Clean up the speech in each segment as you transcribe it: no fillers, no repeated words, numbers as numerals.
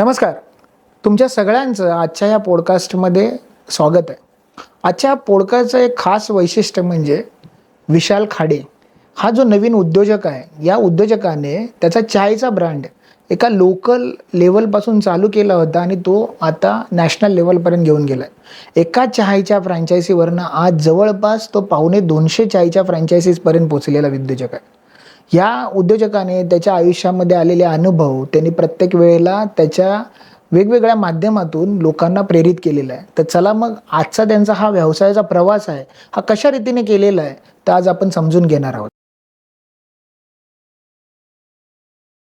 नमस्कार. तुमच्या सगळ्यांचं आजच्या या पॉडकास्टमध्ये स्वागत आहे. आजच्या पॉडकास्टचं एक खास वैशिष्ट्य म्हणजे विशाल खाडे हा जो नवीन उद्योजक आहे, या उद्योजकाने त्याचा चायचा ब्रँड एका लोकल लेवलपासून चालू केला होता आणि तो आता नॅशनल लेवलपर्यंत घेऊन गेला आहे. एका चायच्या फ्रँचायसीवरनं आज जवळपास तो 250 चायच्या फ्रँचायसीजपर्यंत पोचलेला उद्योजक आहे. या उद्योजकाने त्याच्या आयुष्यामध्ये आलेले अनुभव त्यांनी प्रत्येक वेळेला त्याच्या वेगवेगळ्या माध्यमातून लोकांना प्रेरित केलेला आहे. तर चला मग आजचा त्यांचा हा व्यवसायाचा प्रवास आहे, हा कशा रीतीने केलेला आहे तर आज आपण समजून घेणार आहोत.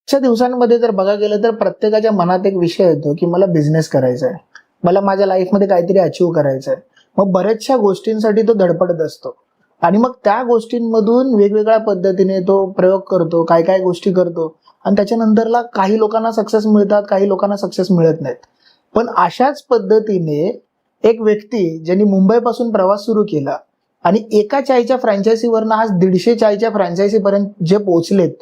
आजच्या दिवसांमध्ये जर बघा गेलं तर प्रत्येकाच्या मनात एक विषय येतो की मला बिझनेस करायचा आहे, मला माझ्या लाईफमध्ये काहीतरी अचीव करायचं आहे. मग बऱ्याचशा गोष्टींसाठी तो धडपडत असतो आणि मग त्या गोष्टींमधून वेगवेगळ्या पद्धतीने तो प्रयोग करतो, काय काय गोष्टी करतो आणि त्याच्यानंतरला काही लोकांना सक्सेस मिळतात, काही लोकांना सक्सेस मिळत नाहीत. पण अशाच पद्धतीने एक व्यक्ती ज्यांनी मुंबईपासून प्रवास सुरू केला आणि एका चायच्या फ्रँचायसीवरनं आज 150 चायच्या फ्रँचायसीपर्यंत जे पोहोचलेत,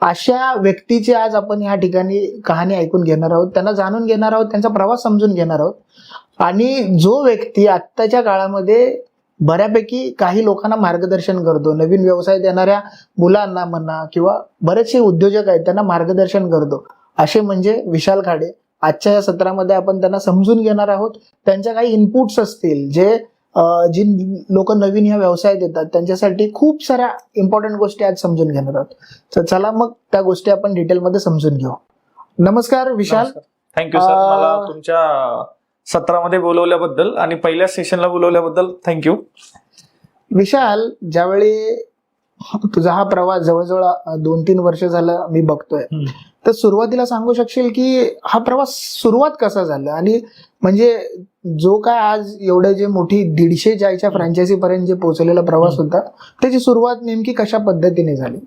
अशा व्यक्तीची आज आपण या ठिकाणी कहाणी ऐकून घेणार आहोत, त्यांना जाणून घेणार आहोत, त्यांचा प्रवास समजून घेणार आहोत. आणि जो व्यक्ती आत्ताच्या काळामध्ये बऱ्यापैकी काही लोकांना मार्गदर्शन करतो, नवीन व्यवसाय देणाऱ्या मुलांना म्हणा किंवा बरेचसे उद्योजक आहेत त्यांना मार्गदर्शन करतो, असे म्हणजे विशाल खाडे. आजच्या या सत्रामध्ये आपण त्यांना समजून घेणार आहोत. त्यांच्या काही इनपुट्स असतील जे जी लोक नवीन ह्या व्यवसायात येतात त्यांच्यासाठी खूप साऱ्या इम्पॉर्टंट गोष्टी आज समजून घेणार आहोत. तर चला मग त्या गोष्टी आपण डिटेलमध्ये समजून घेऊ. नमस्कार विशाल. थँक्यू सर, मला तुमच्या सत्रामध्ये बोलवल्याबद्दल आणि पहिल्या सेशनला बोलवल्याबद्दल थँक्यू. विशाल, ज्यावेळी तुझा हा प्रवास जवळजवळ 2-3 वर्ष झालं मी बघतोय, तर सुरुवातीला सांगू शकशील की हा प्रवास सुरुवात कसा झाला आणि म्हणजे जो काय आज एवढं जे मोठी 150 चायच्या फ्रँचायसी पर्यंत जे पोहोचलेला प्रवास होता त्याची सुरुवात नेमकी कशा पद्धतीने झाली?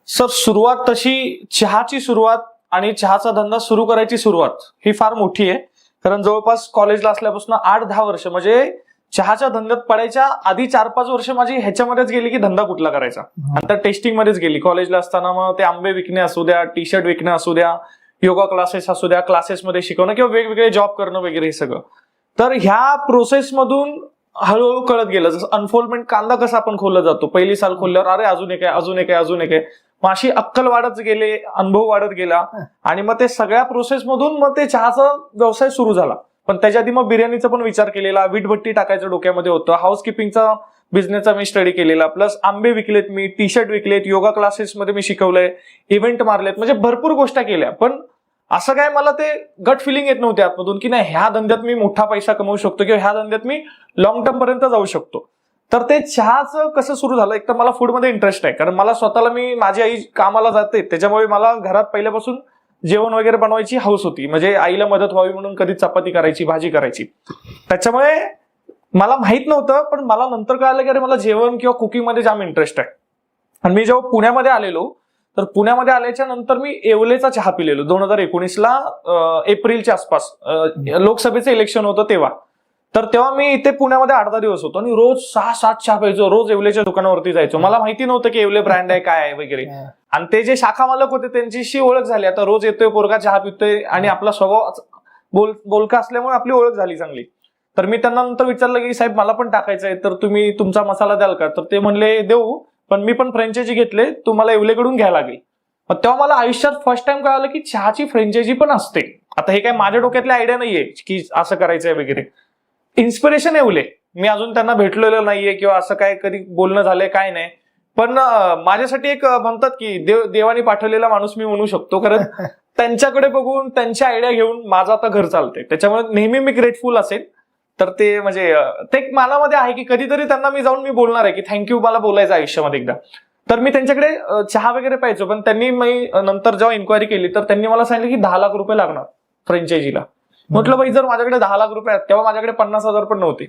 सर, सुरुवात तशी चहाची सुरुवात आणि चहाचा धंदा सुरू करायची सुरुवात ही फार मोठी आहे. कारण जवळपास कॉलेजला असल्यापासून 8-10 वर्ष म्हणजे चहाच्या धंद्यात पडायच्या आधी 4-5 वर्ष माझी ह्याच्यामध्येच गेली की धंदा कुठला करायचा, आणि त्या टेस्टिंग मध्येच गेली. कॉलेजला असताना मग ते आंबे विकणे असू द्या, टी शर्ट विकणे असू द्या, योगा क्लासेस असू द्या, क्लासेसमध्ये शिकवणं किंवा वेगवेगळे जॉब करणं वगैरे हे सगळं. तर ह्या प्रोसेसमधून हळूहळू कळत गेलं, जसं अनफोल्डमेंट कांदा कसा आपण खोलला जातो, पहिली साल खोलल्यावर अरे अजून एक आहे, अजून एक आहे, अजून एक आहे. मग अशी अक्कल वाढत गेले, अनुभव वाढत गेला आणि मग ते सगळ्या प्रोसेसमधून मग ते चहाचा व्यवसाय सुरू झाला. पण त्याच्या आधी मग बिर्याणीचा पण विचार केलेला, वीटभट्टी टाकायचं डोक्यामध्ये होतं, हाऊसकीपिंगचा बिझनेसचा मी स्टडी केलेला, प्लस आंबे विकलेत मी, टी शर्ट विकलेत, योगा क्लासेसमध्ये मी शिकवलंय, इव्हेंट मारलेत, म्हणजे भरपूर गोष्टी केल्या. पण असं काय मला ते गट फिलिंग येत नव्हते आतमधून की नाही ह्या धंद्यात मी मोठा पैसा कमवू शकतो किंवा ह्या धंद्यात मी लॉंग टर्म पर्यंत जाऊ शकतो. तर ते चहाचं कसं सुरू झालं, एक तर मला फूडमध्ये इंटरेस्ट आहे, कारण मला स्वतःला माझी आई कामाला जाते त्याच्यामुळे मला घरात पहिल्यापासून जेवण वगैरे बनवायची हौस होती. म्हणजे आईला मदत व्हावी म्हणून कधी चपाती करायची, भाजी करायची. त्याच्यामुळे मला माहित नव्हतं, पण मला नंतर कळालं की अरे मला जेवण किंवा कुकिंगमध्ये जाम इंटरेस्ट आहे. आणि मी जेव्हा पुण्यामध्ये आलेलो, तर पुण्यामध्ये आल्याच्या नंतर मी येवलेचा चहा पिलेलो 2019ला एप्रिलच्या आसपास, लोकसभेचं इलेक्शन होतं तेव्हा. तर तेव्हा मी इथे पुण्यामध्ये 8-10 दिवस होतो आणि रोज 6-7 चहा प्यायचो, रोज येवलेच्या दुकानावरती जायचो. मला माहिती नव्हतं की येवले ब्रँड आहे काय आहे वगैरे. आणि ते जे शाखा मालक होते त्यांच्याशी ओळख झाली. आता रोज येतोय पोरगा चहा पितोय आणि आपला स्वभाव बोलका असल्यामुळे आपली ओळख झाली चांगली. तर मी त्यांना नंतर विचारलं की साहेब मला पण टाकायचं आहे, तर तुम्ही तुमचा मसाला द्याल का? तर ते म्हणले देऊ, पण मी पण फ्रँचायझी घेतले, तुम्हाला येवलेकडून घ्यायला लागेल. मग तेव्हा मला आयुष्यात फर्स्ट टाइम कळालं की चहाची फ्रँचायझी पण असते. आता हे काय माझ्या डोक्यातली आयडिया नाहीये की असं करायचंय वगैरे. इन्स्पिरेशन येवले, मी अजून त्यांना भेटलेलं नाहीये किंवा असं काय कधी बोलणं झालंय काय नाही, पण माझ्यासाठी एक म्हणतात की देवाने पाठवलेला माणूस मी म्हणू शकतो. कारण त्यांच्याकडे बघून त्यांच्या आयडिया घेऊन माझं आता घर चालतंय, त्याच्यामुळे नेहमी मी ग्रेटफुल असेल. तर ते म्हणजे ते मनामध्ये आहे की कधीतरी त्यांना मी जाऊन मी बोलणार आहे की थँक्यू, मला बोलायचं आयुष्यामध्ये एकदा. तर मी त्यांच्याकडे चहा वगैरे प्यायचो, पण त्यांनी मी नंतर जेव्हा इन्क्वायरी केली तर त्यांनी मला सांगितलं की 10 लाख रुपये लागणार फ्रँचायझीला. म्हटलं बाई जर माझ्याकडे 10 लाख रुपये आहेत, तेव्हा माझ्याकडे 50,000 पण नव्हते.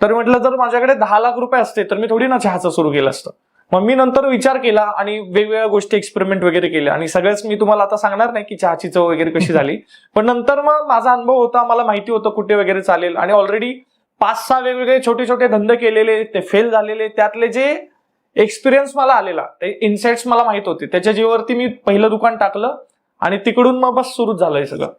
तर म्हटलं जर माझ्याकडे 10 लाख रुपये असते तर मी थोडी ना चहाचं सुरू केलं असतं. मग मी नंतर विचार केला आणि वेगवेगळ्या गोष्टी एक्सपेरिमेंट वगैरे केल्या आणि सगळ्याच मी तुम्हाला आता सांगणार नाही की चहाची चव वगैरे कशी झाली. पण नंतर मग माझा अनुभव होता, मला माहिती होतं कुठे वगैरे चालेल आणि ऑलरेडी 5-6 वेगवेगळे छोटे छोटे धंदे केलेले, ते फेल झालेले, त्यातले जे एक्सपिरियन्स मला आलेला, ते इन्साइट्स मला माहित होते, त्याच्या जीवावरती मी पहिलं दुकान टाकलं आणि तिकडून मग बस सुरू झालंय सगळं.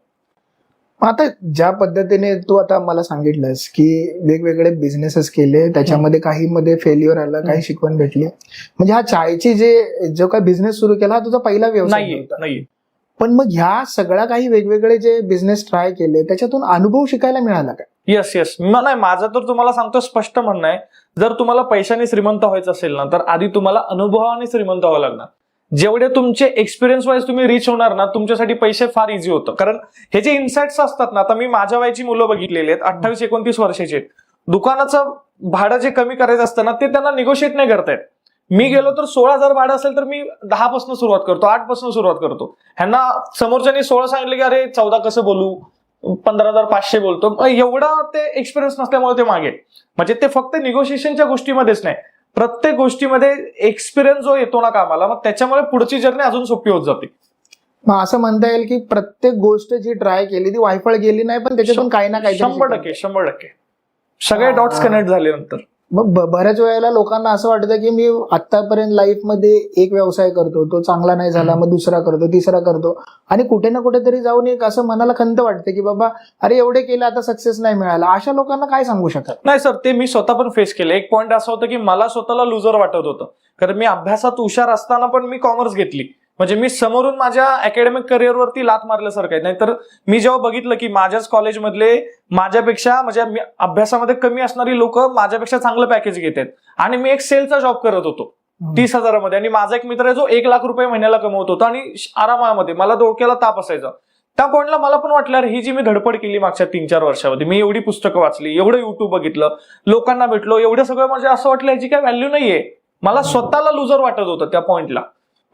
आता ज्या पद्धतीने तू आता मला सांगितलंस की वेगवेगळे बिझनेसेस केले, त्याच्यामध्ये काही मध्ये फेल्युअर आलं, काही शिकवण भेटली, म्हणजे हा चायची जो काही बिझनेस सुरू केला हा तुझा पहिला व्यवसाय होता. नाही. पण मग ह्या सगळ्या काही वेगवेगळे जे बिझनेस ट्राय केले त्याच्यातून अनुभव शिकायला मिळाला का? येस नाही, माझं तर तुम्हाला सांगतो स्पष्ट म्हणणं आहे, जर तुम्हाला पैशाने श्रीमंत व्हायचं असेल ना, तर आधी तुम्हाला अनुभवाने श्रीमंत व्हावं लागणार. जेवढे तुमचे एक्सपिरियन्स वाईज तुम्ही रीच होणार ना, तुमच्यासाठी पैसे फार इझी होतं. कारण हे जे इन्साइट्स असतात ना, आता मी माझ्या वयाची मुलं बघितलेली आहेत, 28-29 वर्षाची आहेत, दुकानाचं भाडं जे कमी करायचं असतं ना, ते त्यांना निगोशिएट नाही करतायत. मी गेलो तर 16,000 भाडं असेल तर मी 10 पासून सुरुवात करतो, 8 पासून सुरुवात करतो. ह्यांना समोरच्यानी 16 सांगितले की अरे 14 कसं बोलू, 15,500 बोलतो. एवढा ते एक्सपिरियन्स नसल्यामुळे ते मागे. म्हणजे ते फक्त निगोशिएशनच्या गोष्टीमध्येच नाही, प्रत्येक गोष्टीमध्ये एक्सपिरियन्स जो येतो ना कामाला, मग त्याच्यामुळे पुढची जर्नी अजून सोपी होत जाते. मग असं म्हणता येईल की प्रत्येक गोष्ट जी ट्राय केली ती वायफळ गेली नाही, पण त्याच्यातून काही ना काही 100% सगळे डॉट्स कनेक्ट झाले नंतर. मग बऱ्याच वेळेला लोकांना असं वाटतं की मी आतापर्यंत लाईफमध्ये एक व्यवसाय करतो, तो चांगला नाही झाला, मग दुसरा करतो, तिसरा करतो, आणि कुठे ना कुठेतरी जाऊन एक असं मनाला खंत वाटते की बाबा अरे एवढे केलं आता सक्सेस नाही मिळाला. अशा लोकांना काय सांगू शकत? नाही सर, ते मी स्वतः पण फेस केलं. एक पॉईंट असं होतं की मला स्वतःला लुजर वाटत होतं, कारण मी अभ्यासात हुशार असताना पण मी कॉमर्स घेतली. म्हणजे मी समोरून माझ्या अकॅडमिक करिअरवरती लात मारल्यासारखं आहे. नाहीतर मी जेव्हा बघितलं की माझ्याच कॉलेजमधले माझ्यापेक्षा म्हणजे अभ्यासामध्ये कमी असणारी लोक माझ्यापेक्षा चांगलं पॅकेज घेतात, आणि मी एक सेलचा जॉब करत होतो 30,000 आणि माझा एक मित्र आहे जो 1 लाख रुपये महिन्याला कमवत होता आणि आरामामध्ये, मला डोक्याला ताप असायचा. त्या पॉईंटला मला पण वाटलं ही जी मी धडपड केली मागच्या 3-4 वर्षामध्ये, मी एवढी पुस्तकं वाचली, एवढं युट्यूब बघितलं, लोकांना भेटलो, एवढं सगळं म्हणजे असं वाटलं याची काय व्हॅल्यू नाहीये. मला स्वतःला लुजर वाटत होतं त्या पॉईंटला.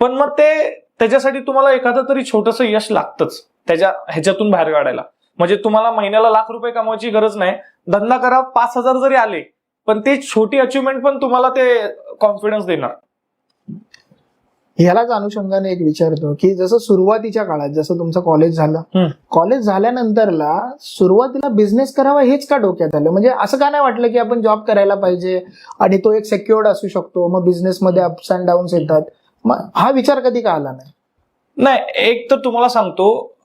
पण मग त्याच्यासाठी तुम्हाला एखादं तरी छोटंसं यश लागतंच ह्याच्यातून बाहेर काढायला. म्हणजे तुम्हाला महिन्याला लाख रुपये कमवायची गरज नाही, धंदा करा, 5,000 जरी आले, पण ते छोटी अचिव्हमेंट पण तुम्हाला ते कॉन्फिडन्स देणार. ह्यालाच अनुषंगाने एक विचारतो की जसं सुरुवातीच्या काळात जसं तुमचं कॉलेज झालं, कॉलेज झाल्यानंतरला सुरुवातीला बिझनेस करावा हेच का डोक्यात आलं? म्हणजे असं का नाही वाटलं की आपण जॉब करायला पाहिजे आणि तो एक सेक्युअर्ड असू शकतो, मग बिझनेसमध्ये अप्स अँड डाऊन्स येतात, मग हा विचार कधी का आला नाही? नाही, एक तर तुम्हाला सांगतो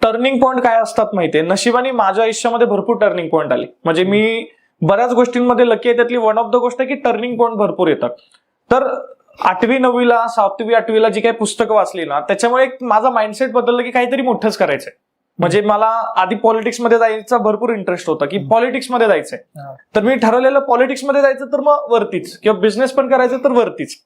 टर्निंग पॉईंट काय असतात माहितीये, नशिबाने माझ्या आयुष्यामध्ये भरपूर टर्निंग पॉईंट आले. म्हणजे मी बऱ्याच गोष्टींमध्ये लकी आहे, त्यातली वन ऑफ द गोष्ट आहे की टर्निंग पॉईंट भरपूर येतात. तर 8वी 9वीला 7वी 8वीला जी काही पुस्तकं वाचली ना, त्याच्यामुळे माझा माइंडसेट बदललं की काहीतरी मोठंच करायचंय. म्हणजे मला आधी पॉलिटिक्समध्ये जायचा भरपूर इंटरेस्ट होता की पॉलिटिक्समध्ये जायचंय, तर मी ठरवलेलं पॉलिटिक्समध्ये जायचं तर मग वरतीच, किंवा बिझनेस पण करायचं तर वरतीच.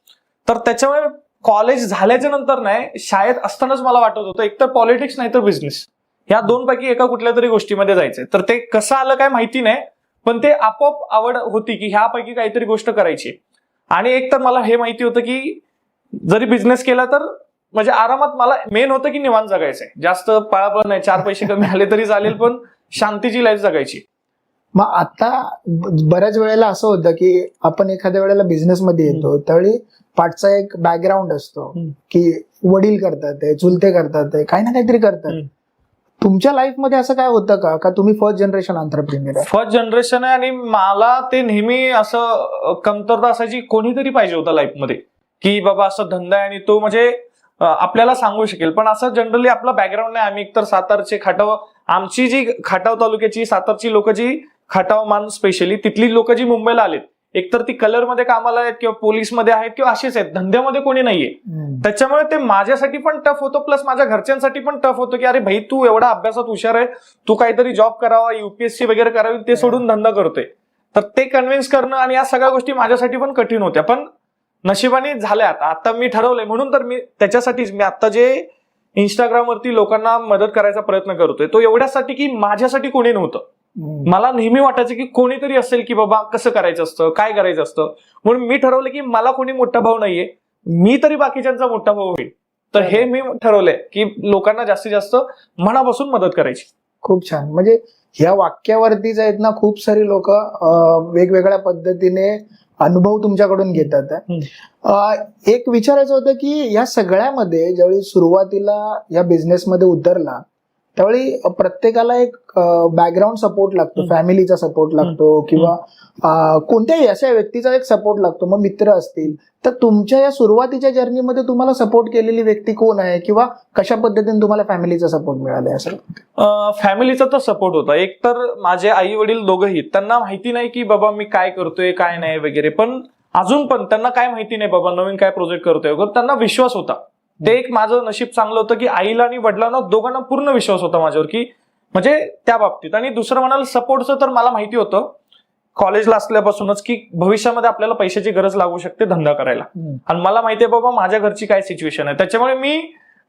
तर त्याच्यामुळे कॉलेज झाल्याच्या नंतर नाही, शाळेत असतानाच मला वाटत होतं एकतर पॉलिटिक्स नाही तर बिझनेस, ह्या दोनपैकी एका कुठल्या तरी गोष्टीमध्ये जायचंय. तर ते कसं आलं काय माहिती नाही, पण ते आपोआप आवड होती की ह्यापैकी काहीतरी गोष्ट करायची. आणि एक तर मला हे माहिती होतं की जरी बिझनेस केला तर म्हणजे आरामात, मला मेन होतं की निवांत जगायचंय, जास्त पळापळ नाही, 4 पैसे कमी आले तरी चालेल, पण शांतीची लाईफ जगायची. मग आता बऱ्याच वेळेला असं होतं की आपण एखाद्या वेळेला बिझनेसमध्ये येतो त्यावेळी पाठचा एक बॅकग्राऊंड असतो की वडील करतात, चुलते करतात, काही ना काहीतरी करतात. तुमच्या लाईफमध्ये असं काय होतं का तुम्ही फर्स्ट जनरेशन एंटरप्रेन्योर आहे? फर्स्ट जनरेशन आहे, आणि मला ते नेहमी असं कमतरता असायची, कोणीतरी पाहिजे होतं लाईफमध्ये की बाबा असं धंदा आहे आणि तो म्हणजे आपल्याला सांगू शकेल. पण असं जनरली आपला बॅकग्राऊंड नाही. आम्ही एकतर सातारचे, खटाव, आमची जी खटाव तालुक्याची सातारची लोक जी खटाव मान स्पेशली तिथली लोक जी मुंबईला आलेत, एकतर ती कलरमध्ये कामाला आहेत किंवा पोलीसमध्ये आहेत किंवा असेच आहेत, धंद्यामध्ये कोणी नाहीये. त्याच्यामुळे ते माझ्यासाठी पण टफ होतं, प्लस माझ्या घरच्यांसाठी पण टफ होतं की अरे भाई तू एवढा अभ्यासात हुशार आहे, तू काहीतरी जॉब करावा, UPSC वगैरे करावी, ते सोडून धंदा करतोय. तर ते कन्व्हिन्स करणं आणि या सगळ्या गोष्टी माझ्यासाठी पण कठीण होत्या. पण नशिबाने झाल्या. आता मी ठरवलंय, म्हणून तर मी त्याच्यासाठीच मी आता जे इंस्टाग्रामवरती लोकांना मदत करायचा प्रयत्न करतोय तो एवढ्यासाठी की माझ्यासाठी कोणी नव्हतं. मला नेहमी वाटायचं की कोणीतरी असेल की बाबा कसं करायचं असतं, काय करायचं असतं, म्हणून मी ठरवलं की मला कोणी मोठा भाऊ नाहीये, मी तरी बाकीच्यांचा मोठा भाऊ होईल. तर हे मी ठरवलंय की लोकांना जास्तीत जास्त मनापासून मदत करायची. खूप छान. म्हणजे ह्या वाक्यावरतीच आहेत ना खूप सारी लोक वेगवेगळ्या पद्धतीने अनुभव तुमच्याकडून घेतात. एक विचारायचं होतं की या सगळ्यामध्ये ज्यावेळी सुरुवातीला या बिझनेसमध्ये उतरला त्यावेळी प्रत्येकाला एक बॅकग्राऊंड सपोर्ट लागतो, फॅमिलीचा सपोर्ट लागतो किंवा कोणत्याही अशा व्यक्तीचा एक सपोर्ट लागतो. मग मित्र असतील, तर तुमच्या या सुरुवातीच्या जर्नीमध्ये तुम्हाला सपोर्ट केलेली व्यक्ती कोण आहे किंवा कशा पद्धतीने तुम्हाला फॅमिलीचा सपोर्ट मिळाला असं? फॅमिलीचा तर सपोर्ट होता. एक तर माझे आई वडील दोघंही, त्यांना माहिती नाही की बाबा मी काय करतोय काय नाही वगैरे, पण अजून पण त्यांना काय माहिती नाही बाबा नवीन काय प्रोजेक्ट करतोय वगैरे, त्यांना विश्वास होता. ते एक माझं नशीब चांगलं होतं की आईला आणि वडिलांना दोघांना पूर्ण विश्वास होता माझ्यावर, की म्हणजे त्या बाबतीत. आणि दुसरं म्हणाल सपोर्टचं, तर मला माहिती होतं कॉलेजला असल्यापासूनच की भविष्यामध्ये आपल्याला पैशाची गरज लागू शकते धंदा करायला, आणि मला माहितीये बाबा माझ्या घरची काय सिच्युएशन आहे, त्याच्यामुळे मी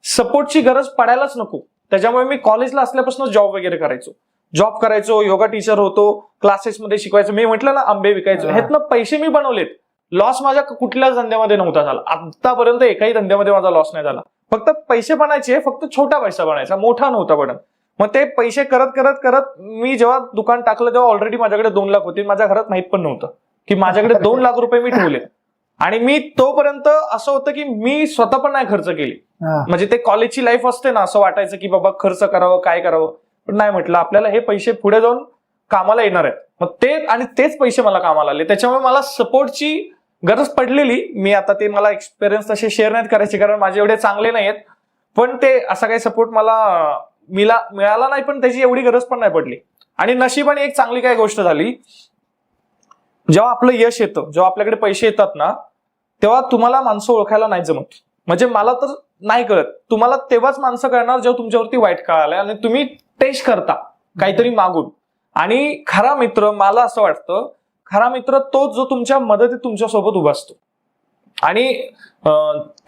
सपोर्टची गरज पडायलाच नको. त्याच्यामुळे मी कॉलेजला असल्यापासून जॉब वगैरे करायचो, योगा टीचर होतो, क्लासेसमध्ये शिकवायचो. मी म्हटलं ना आंबे विकायचो, ह्यातनं पैसे मी बनवलेत. लॉस माझ्या कुठल्याच धंद्यामध्ये नव्हता झाला आतापर्यंत, एकाही धंद्यामध्ये माझा लॉस नाही झाला. फक्त पैसे बनायचे, फक्त छोटा पैसा बनायचा, मोठा नव्हता बनत. मग ते पैसे करत करत करत मी जेव्हा दुकान टाकलं तेव्हा ऑलरेडी माझ्याकडे 2 लाख होते. माझ्या घरात माहित पण नव्हतं की माझ्याकडे 2 लाख रुपये मी ठेवले. आणि मी तोपर्यंत असं होतं की मी स्वतः पण नाही खर्च केली. म्हणजे ते कॉलेजची लाईफ असते ना, असं वाटायचं की बाबा खर्च करावं काय करावं, पण नाही, म्हटलं आपल्याला हे पैसे पुढे जाऊन कामाला येणार आहेत. मग तेच पैसे मला कामाला आले. त्याच्यामुळे मला सपोर्टची गरज पडलेली. मी आता ते मला एक्सपिरियन्स तसे शेअर नाहीत करायचे कारण माझे एवढे चांगले नाहीयेत, पण ते असा काही सपोर्ट मला मिळाला नाही, पण त्याची एवढी गरज पण नाही पडली. आणि नशिबाने एक चांगली काय गोष्ट झाली, जेव्हा आपलं यश येतं, जेव्हा आपल्याकडे पैसे येतात ना, तेव्हा तुम्हाला माणसं ओळखायला नाही जमत. म्हणजे मला तर नाही कळत, तुम्हाला तेव्हाच माणसं कळणार जेव्हा तुमच्यावरती वाईट काळ आलाय आणि तुम्ही टेस्ट करता काहीतरी मागून. आणि खरा मित्र, मला असं वाटतं खरा मित्र तोच जो तुमच्या मदतीत तुमच्यासोबत उभा असतो. आणि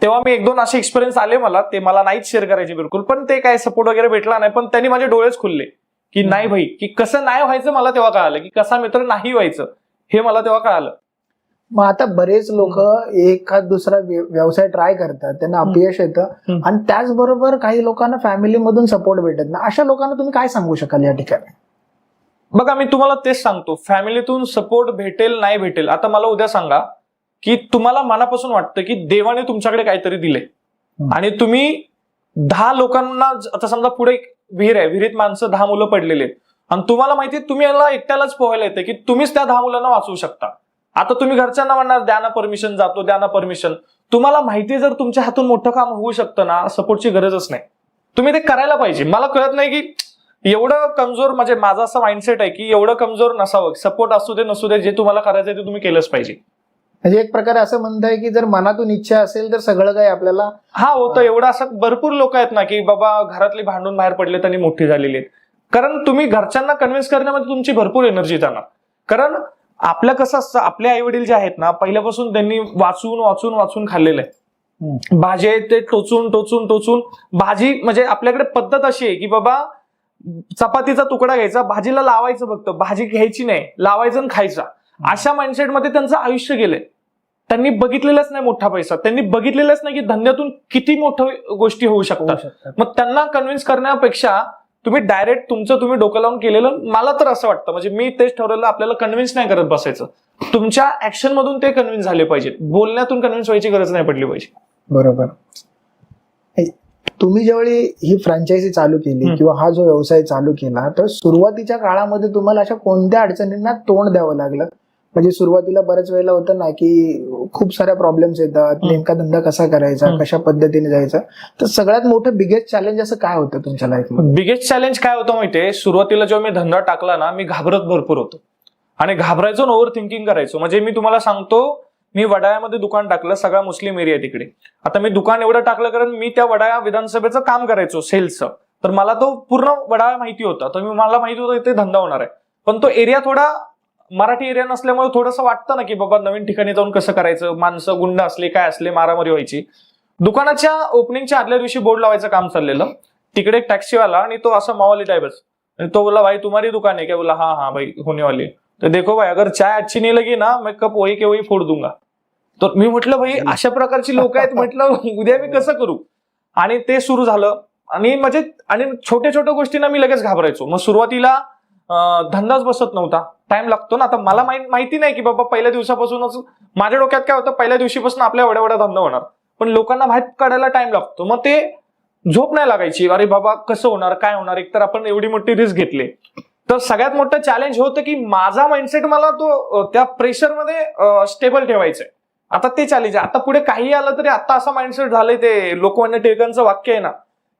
तेव्हा मी 1-2 असे एक्सपिरियन्स आले मला, ते मला नाहीच शेअर करायचे बिलकुल, पण ते काय सपोर्ट वगैरे भेटला नाही, पण त्यांनी माझे डोळेच खुलले की नाही भाई, की कसं नाही व्हायचं मला तेव्हा कळालं, की कसा मित्र नाही व्हायचं हे मला तेव्हा कळालं. मग आता बरेच लोक एखाद दुसरा व्यवसाय ट्राय करतात, त्यांना अपयश येतं, आणि त्याचबरोबर काही लोकांना फॅमिलीमधून सपोर्ट भेटत नाही. अशा लोकांना तुम्ही काय सांगू शकाल या ठिकाणी? बघा, मी तुम्हाला तेच सांगतो, फॅमिलीतून सपोर्ट भेटेल नाही भेटेल, आता मला उद्या सांगा की तुम्हाला मनापासून वाटतं की देवाने तुमच्याकडे काहीतरी दिले आणि तुम्ही 10 लोकांना, आता समजा पुढे एक विहीर आहे, विहिरीत माणसं 10 मुलं पडलेले आहेत आणि तुम्हाला माहिती तुम्ही याला एकट्यालाच पोहायला येते की तुम्हीच त्या 10 मुलांना वाचवू शकता. आता तुम्ही घरच्यांना म्हणणार द्या ना परमिशन, जातो द्या ना परमिशन. तुम्हाला माहिती जर तुमच्या हातून मोठं काम होऊ शकतं ना, सपोर्टची गरजच नाही, तुम्ही ते करायला पाहिजे. मला कळत नाही की एवढं कमजोर, म्हणजे माझा असं माइंडसेट आहे की एवढं कमजोर नसावं. सपोर्ट असू दे नसू दे, जे तुम्हाला करायचंय ते तुम्ही केलंच पाहिजे. म्हणजे एक प्रकारे असं म्हणताय की जर मनातून इच्छा असेल तर सगळं काही आपल्याला होतं. एवढं असं भरपूर लोक आहेत ना की बाबा घरातली भांडून बाहेर पडले आणि मोठी झालेली आहेत, कारण तुम्ही घरच्यांना कन्व्हिन्स करण्यामध्ये तुमची भरपूर एनर्जी जाणार. कारण आपलं कसं असतं, आपले आई वडील जे आहेत ना, पहिल्यापासून त्यांनी वाचून वाचून वाचून खाल्लेलं आहे. भाजी ते टोचून टोचून टोचून भाजी, म्हणजे आपल्याकडे पद्धत अशी आहे की बाबा चपातीचा तुकडा घ्यायचा, भाजीला लावायचं, फक्त भाजी घ्यायची नाही, लावायचं आणि खायचा. अशा माइंडसेटमध्ये त्यांचं आयुष्य गेलंय. त्यांनी बघितलेलंच नाही मोठा पैसा, त्यांनी बघितलेलंच नाही की धंद्यातून किती मोठ्या गोष्टी होऊ शकतात. मग त्यांना कन्व्हिन्स करण्यापेक्षा तुम्ही डायरेक्ट तुमचं तुम्ही डोकं लावून केलेलं, मला तर असं वाटतं, म्हणजे मी तेच ठरवलं, आपल्याला कन्व्हिन्स नाही करत बसायचं, तुमच्या ऍक्शन मधून ते कन्व्हिन्स झाले पाहिजेत, बोलण्यातून कन्व्हिन्स व्हायची गरज नाही पडली पाहिजे. बरोबर. तुम्ही ज्यावेळी ही फ्रँचायझी चालू केली किंवा हा जो व्यवसाय चालू केला, तर सुरुवातीच्या काळामध्ये तुम्हाला अशा कोणत्या अडचणींना तोंड द्यावं लागलं? म्हणजे सुरुवातीला बऱ्याच वेळेला होतं ना की खूप साऱ्या प्रॉब्लेम्स येतात, नेमका धंदा कसा करायचा, कशा पद्धतीने जायचा, तर सगळ्यात मोठं बिगेस्ट चॅलेंज असं काय होतं तुमच्या लाईफमध्ये? बिगेस्ट चॅलेंज काय होतं माहितीये, सुरुवातीला जेव्हा मी धंदा टाकला ना, मी घाबरत भरपूर होतो आणि घाबरायचो, ओव्हर थिंकिंग करायचो. म्हणजे मी तुम्हाला सांगतो, मी वडाळ्यामध्ये दुकान टाकलं, सगळा मुस्लिम एरिया तिकडे. आता मी दुकान एवढं टाकलं कारण मी त्या वडाळा विधानसभेचं काम करायचो सेल्सचं, तर मला तो पूर्ण वडाळा माहिती होता, तर मला माहिती होतं इथे धंदा होणार आहे. पण तो एरिया थोडा मराठी एरिया नसल्यामुळे थोडंसं वाटतं ना की बाबा नवीन ठिकाणी जाऊन कसं करायचं, माणसं गुंड असले काय असले, मारामारी व्हायची. दुकानाच्या ओपनिंगच्या आदल्या दिवशी बोर्ड लावायचं काम चाललेलं, तिकडे एक टॅक्सीवाला आणि तो असं मावाली टाइपच, आणि तो बोला भाई तुम्हारी दुकान है क्या? बोला हाँ भाई होने वाली. तर देखो भाई अगर चाय अच्छी नहीं लगी ना, मैं कप वही के वही फोड दूंगा. तर मी म्हटलं भाई अशा प्रकारची लोक आहेत, म्हटलं उद्या मी कसं करू. आणि ते सुरू झालं. आणि म्हणजे आणि छोट्या छोट्या गोष्टींना मी लगेच घाबरायचो. मग सुरुवातीला धंदाच बसत नव्हता, टाइम लागतो ना. आता मला माहिती नाही की बाबा पहिल्या दिवसापासूनच माझ्या डोक्यात काय होतं, पहिल्या दिवशीपासून आपल्या एवढा एवढा धंदा होणार, पण लोकांना बाहेर काढायला टाइम लागतो. मग ते झोप नाही लागायची, अरे बाबा कसं होणार, काय होणार, एकतर आपण एवढी मोठी रिस्क घेतली. तर सगळ्यात मोठं चॅलेंज होतं की माझा माइंडसेट मला तो त्या प्रेशरमध्ये स्टेबल ठेवायचा आहे. आता ते चॅलेंज आहे. आता पुढे काही आलं तरी आता असा माइंडसेट झालंय, ते लोकमान्य टिळकांचं वाक्य आहे ना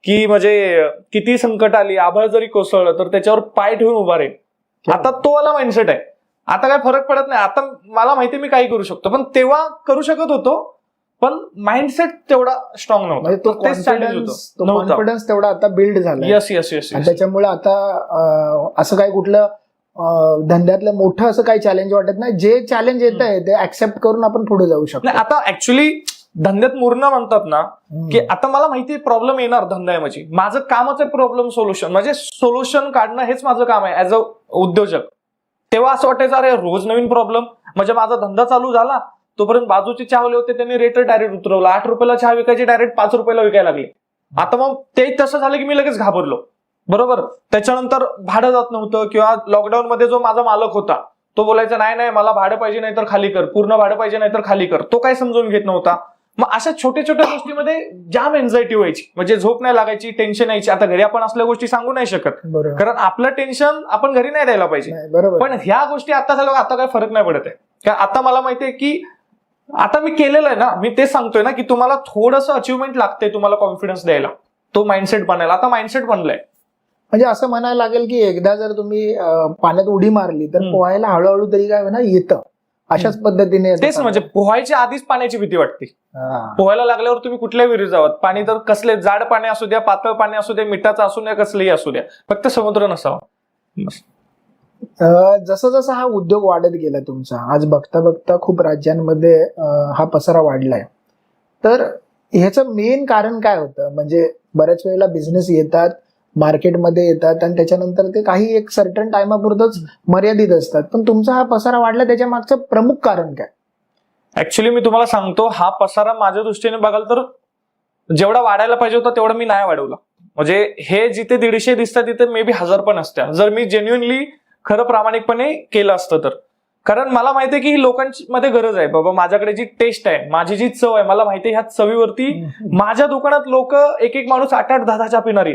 की म्हणजे किती संकट आली, आभाळ जरी कोसळलं तर त्याच्यावर पाय ठेवून उभा राहील. आता तो वाला माइंडसेट आहे. आता काय फरक पडत नाही. आता मला माहिती मी काही करू शकतो, पण तेव्हा करू शकत होतो, पण माइंडसेट तेवढा स्ट्रॉंग नव्हता. तो कॉन्फिडन्स तेवढा आता बिल्ड झाला. Yes yes yes. त्याच्यामुळे आता असं काही कुठलं धंद्यातलं मोठं असं काही चॅलेंज वाटत नाही. जे चॅलेंज येत आहे ते ऍक्सेप्ट करून आपण पुढे जाऊ शकतो. आता ऍक्च्युली धंद्यात मुरणं म्हणतात ना की आता मला माहिती प्रॉब्लेम येणार धंद्यामध्ये, माझं कामच आहे प्रॉब्लेम सोल्युशन, म्हणजे सोल्युशन काढणं हेच माझं काम आहे ऍज अ उद्योजक. तेव्हा असं वाटायचं अरे रोज नवीन प्रॉब्लेम. म्हणजे माझा धंदा चालू झाला तोपर्यंत बाजूचे चहावाले होते, त्यांनी रेट डायरेक्ट उतरवला. 8 रुपयाला चहा विकायची डायरेक्ट 5 रुपयाला विकायला लागले. आता मग ते तसं झालं की मी लगेच घाबरलो. बरोबर. त्याच्यानंतर भाडं जात नव्हतं, किंवा लॉकडाऊन मध्ये जो माझा मालक होता तो बोलायचा नाही नाही मला भाडं पाहिजे नाही तर खाली कर, पूर्ण भाडं पाहिजे नाही तर खाली कर. तो काय समजून घेत नव्हता. मग अशा छोट्या छोट्या गोष्टीमध्ये जाम एन्झायटी व्हायची, म्हणजे झोप नाही लागायची, टेन्शन यायची. आता घरी आपण असल्या गोष्टी सांगू नाही शकत, कारण आपलं टेन्शन आपण घरी नाही द्यायला पाहिजे. पण ह्या गोष्टी आता झाल्या, आता काय फरक नाही पडत आहे. कारण आता मला माहितीये की आता मी केलेलं आहे ना, मी ते सांगतोय ना की तुम्हाला थोडंसं अचिव्हमेंट लागते तुम्हाला कॉन्फिडन्स द्यायला, तो माइंडसेट बनायला. आता माइंडसेट बनलाय. म्हणजे असं म्हणायला लागेल की एकदा जर तुम्ही पाण्यात उडी मारली तर पोहायला हळूहळू तरी काय ना येतं, अशाच पद्धतीने. तेच म्हणजे पोहायच्या आधीच पाण्याची भीती वाटते. पोहायला लागल्यावर तुम्ही कुठल्याही विहिरीत जावं, पाणी तर कसले जाड पाणी असू द्या, पातळ पाणी असू द्या, मिठाचं असू द्या, कसलेही असू द्या, फक्त समुद्र नसावा. जसं जसं हा उद्योग वाढत गेला तुमचा, आज बघता बघता खूप राज्यांमध्ये हा पसारा वाढलाय, तर ह्याचं मेन कारण काय होतं? म्हणजे बऱ्याच वेळेला बिझनेस येतात, मार्केटमध्ये येतात आणि त्याच्यानंतर ते काही एक सर्टन टाइमापुरतच मर्यादित असतात, पण तुमचा हा पसारा वाढला त्याच्या मागचं प्रमुख कारण काय? ऍक्च्युली मी तुम्हाला सांगतो, हा पसारा माझ्या दृष्टीने बघाल तर जेवढा वाढायला पाहिजे होता तेवढा मी नाही वाढवला. म्हणजे हे जिथे 150 दिसतात तिथे मे बी 1000 पण असत्या, जर मी जेन्युइनली खरं प्रामाणिकपणे केलं असतं तर. कारण मला माहितीये की ही लोकांमध्ये गरज आहे. बाबा माझ्याकडे जी टेस्ट आहे, माझी जी चव आहे, मला माहितीये ह्या चवीवरती माझ्या दुकानात लोक एक एक माणूस 8-8, 10-10 चहा पिणारी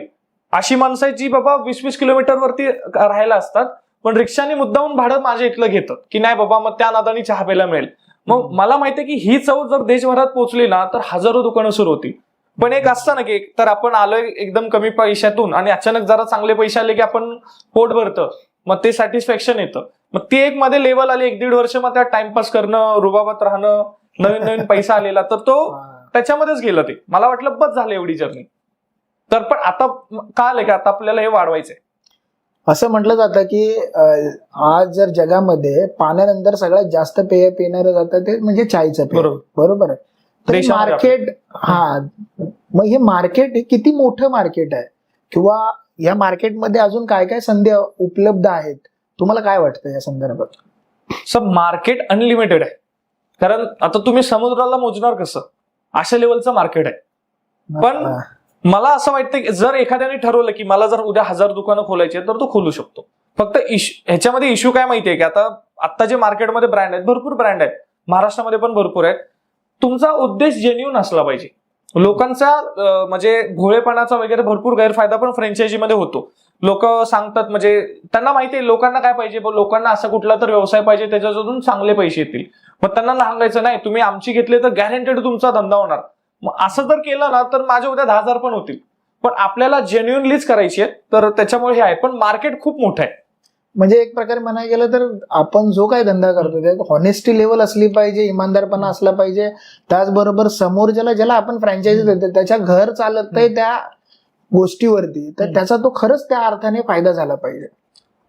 अशी माणसं आहेत जी बाबा 20-20 किलोमीटर वरती राहायला असतात, पण रिक्षाने मुद्दाहून भाडं माझ्या इथलं घेतात की नाही बाबा मग त्या नादानी चहा प्यायला मिळेल. मग मला माहितीये की ही चव जर देशभरात पोहोचली ना तर हजारो दुकानं सुरू होती. पण एक असतं ना की तर आपण आलोय एकदम कमी पैशातून आणि अचानक जरा चांगले पैसे आले की आपण पोट भरतं, मग ते सॅटिस्फॅक्शन येतं. मग ती एक मध्ये लेवल आली 1-1.5 वर्ष, मग त्या टाइमपास करणं, रुबाबात राहणं, नवीन नवीन पैसा आलेला, तर तो त्याच्यामध्येच गेलं. ते मला वाटलं बस झालं एवढी जर्नी. तर पण आता काय आलंय की आता आपल्याला हे वाढवायचंय. असं म्हटलं जातं की आज जर जगामध्ये पाण्यानंतर सगळ्यात जास्त पेय पिणारं जातं ते म्हणजे चायचं पेय. बरोबर आहे. तर मार्केट, मग हे मार्केट किती मोठं मार्केट आहे, किंवा या मार्केटमध्ये अजून काय काय संधी उपलब्ध आहेत, तुम्हाला काय वाटतं या संदर्भात? सर मार्केट अनलिमिटेड आहे. कारण आता तुम्ही समुद्राला मोजणार कसं, अशा लेवलचं मार्केट आहे. पण मला असं वाटतं की जर एखाद्याने ठरवलं की मला जर उद्या 1000 दुकानं खोलायची तर तो खोलू शकतो. फक्त ह्याच्यामध्ये इश्यू काय माहितीये की आता जे मार्केटमध्ये ब्रँड आहेत, भरपूर ब्रँड आहेत, महाराष्ट्रामध्ये पण भरपूर आहेत. तुमचा उद्देश जेन्युइन असला पाहिजे. लोकांचा म्हणजे भोळेपणाचा वगैरे भरपूर गैरफायदा पण फ्रँचायझीमध्ये होतो. लोक सांगतात, म्हणजे त्यांना माहितीये लोकांना काय पाहिजे, लोकांना असा कुठला तर व्यवसाय पाहिजे त्याच्यातून चांगले पैसे येतील. मग त्यांना सांगायचं नाही तुम्ही आमची घेतली तर गॅरंटेड तुमचा धंदा होणार. मग असं जर केलं ना तर माझ्या उद्या 10,000 पण होतील. पण आपल्याला जेन्युइनलीच करायची आहे, तर त्याच्यामुळे हे आहे. पण मार्केट खूप मोठं आहे. म्हणजे एक प्रकारे म्हणायला गेलं तर आपण जो काही धंदा करतो त्यात हॉनेस्टी लेवल असली पाहिजे, इमानदारपणा असला पाहिजे. त्याचबरोबर समोर ज्याला आपण फ्रँचायझी देतो त्याच्या घर चालत आहे त्या गोष्टीवरती, तर त्याचा तो खरंच त्या अर्थाने फायदा झाला पाहिजे.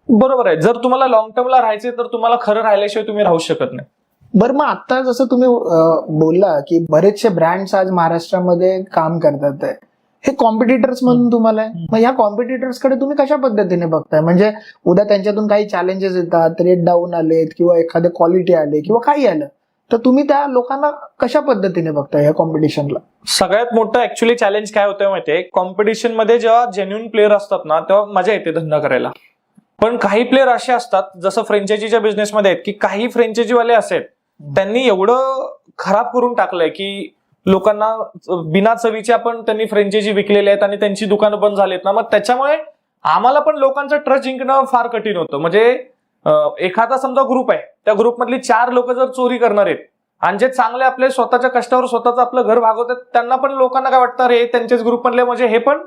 बरोबर आहे. जर तुम्हाला लॉंग टर्मला राहायचे तर तुम्हाला खरं राहिल्याशिवाय तुम्ही राहू शकत नाही. बरं, मग आता जसं तुम्ही बोलला की बरेचसे ब्रँड्स आज महाराष्ट्रामध्ये काम करतात आहे, हे कॉम्पिटिटर्स म्हणून तुम्हाला आहे. मग ह्या कॉम्पिटिटर्स कडे तुम्ही कशा पद्धतीने बघताय? म्हणजे उद्या त्यांच्यातून काही चॅलेंजेस येतात, रेट डाऊन आलेत किंवा एखादे क्वालिटी आले किंवा काही आलं, तर तुम्ही त्या लोकांना कशा पद्धतीने बघताय ह्या कॉम्पिटिशनला? सगळ्यात मोठं ऍक्च्युली चॅलेंज काय होतं माहितीये, कॉम्पिटिशन मध्ये जेव्हा जेन्युइन प्लेअर असतात ना तेव्हा मजा येते धंदा करायला. पण काही प्लेअर असे असतात, जसं फ्रँचायझीच्या बिझनेसमध्ये आहेत, की काही फ्रँचायझीवाले असे त्यांनी एवढं खराब करून टाकलंय की लोकांना बिना चवीच्या पण त्यांनी फ्रँचायझी विकलेल्या आहेत आणि त्यांची दुकानं बंद झालीत ना, मग त्याच्यामुळे आम्हाला पण लोकांचा ट्रस्ट जिंकणं फार कठीण होतं. म्हणजे एखादा समजा ग्रुप आहे, त्या ग्रुपमधली 4 लोक जर चोरी करणार आहेत आणि जे चांगले आपले स्वतःच्या कष्टावर स्वतःच आपलं घर भागवतात, त्यांना पण लोकांना काय वाटतं, हे त्यांचेच ग्रुप मधले म्हणजे हे पण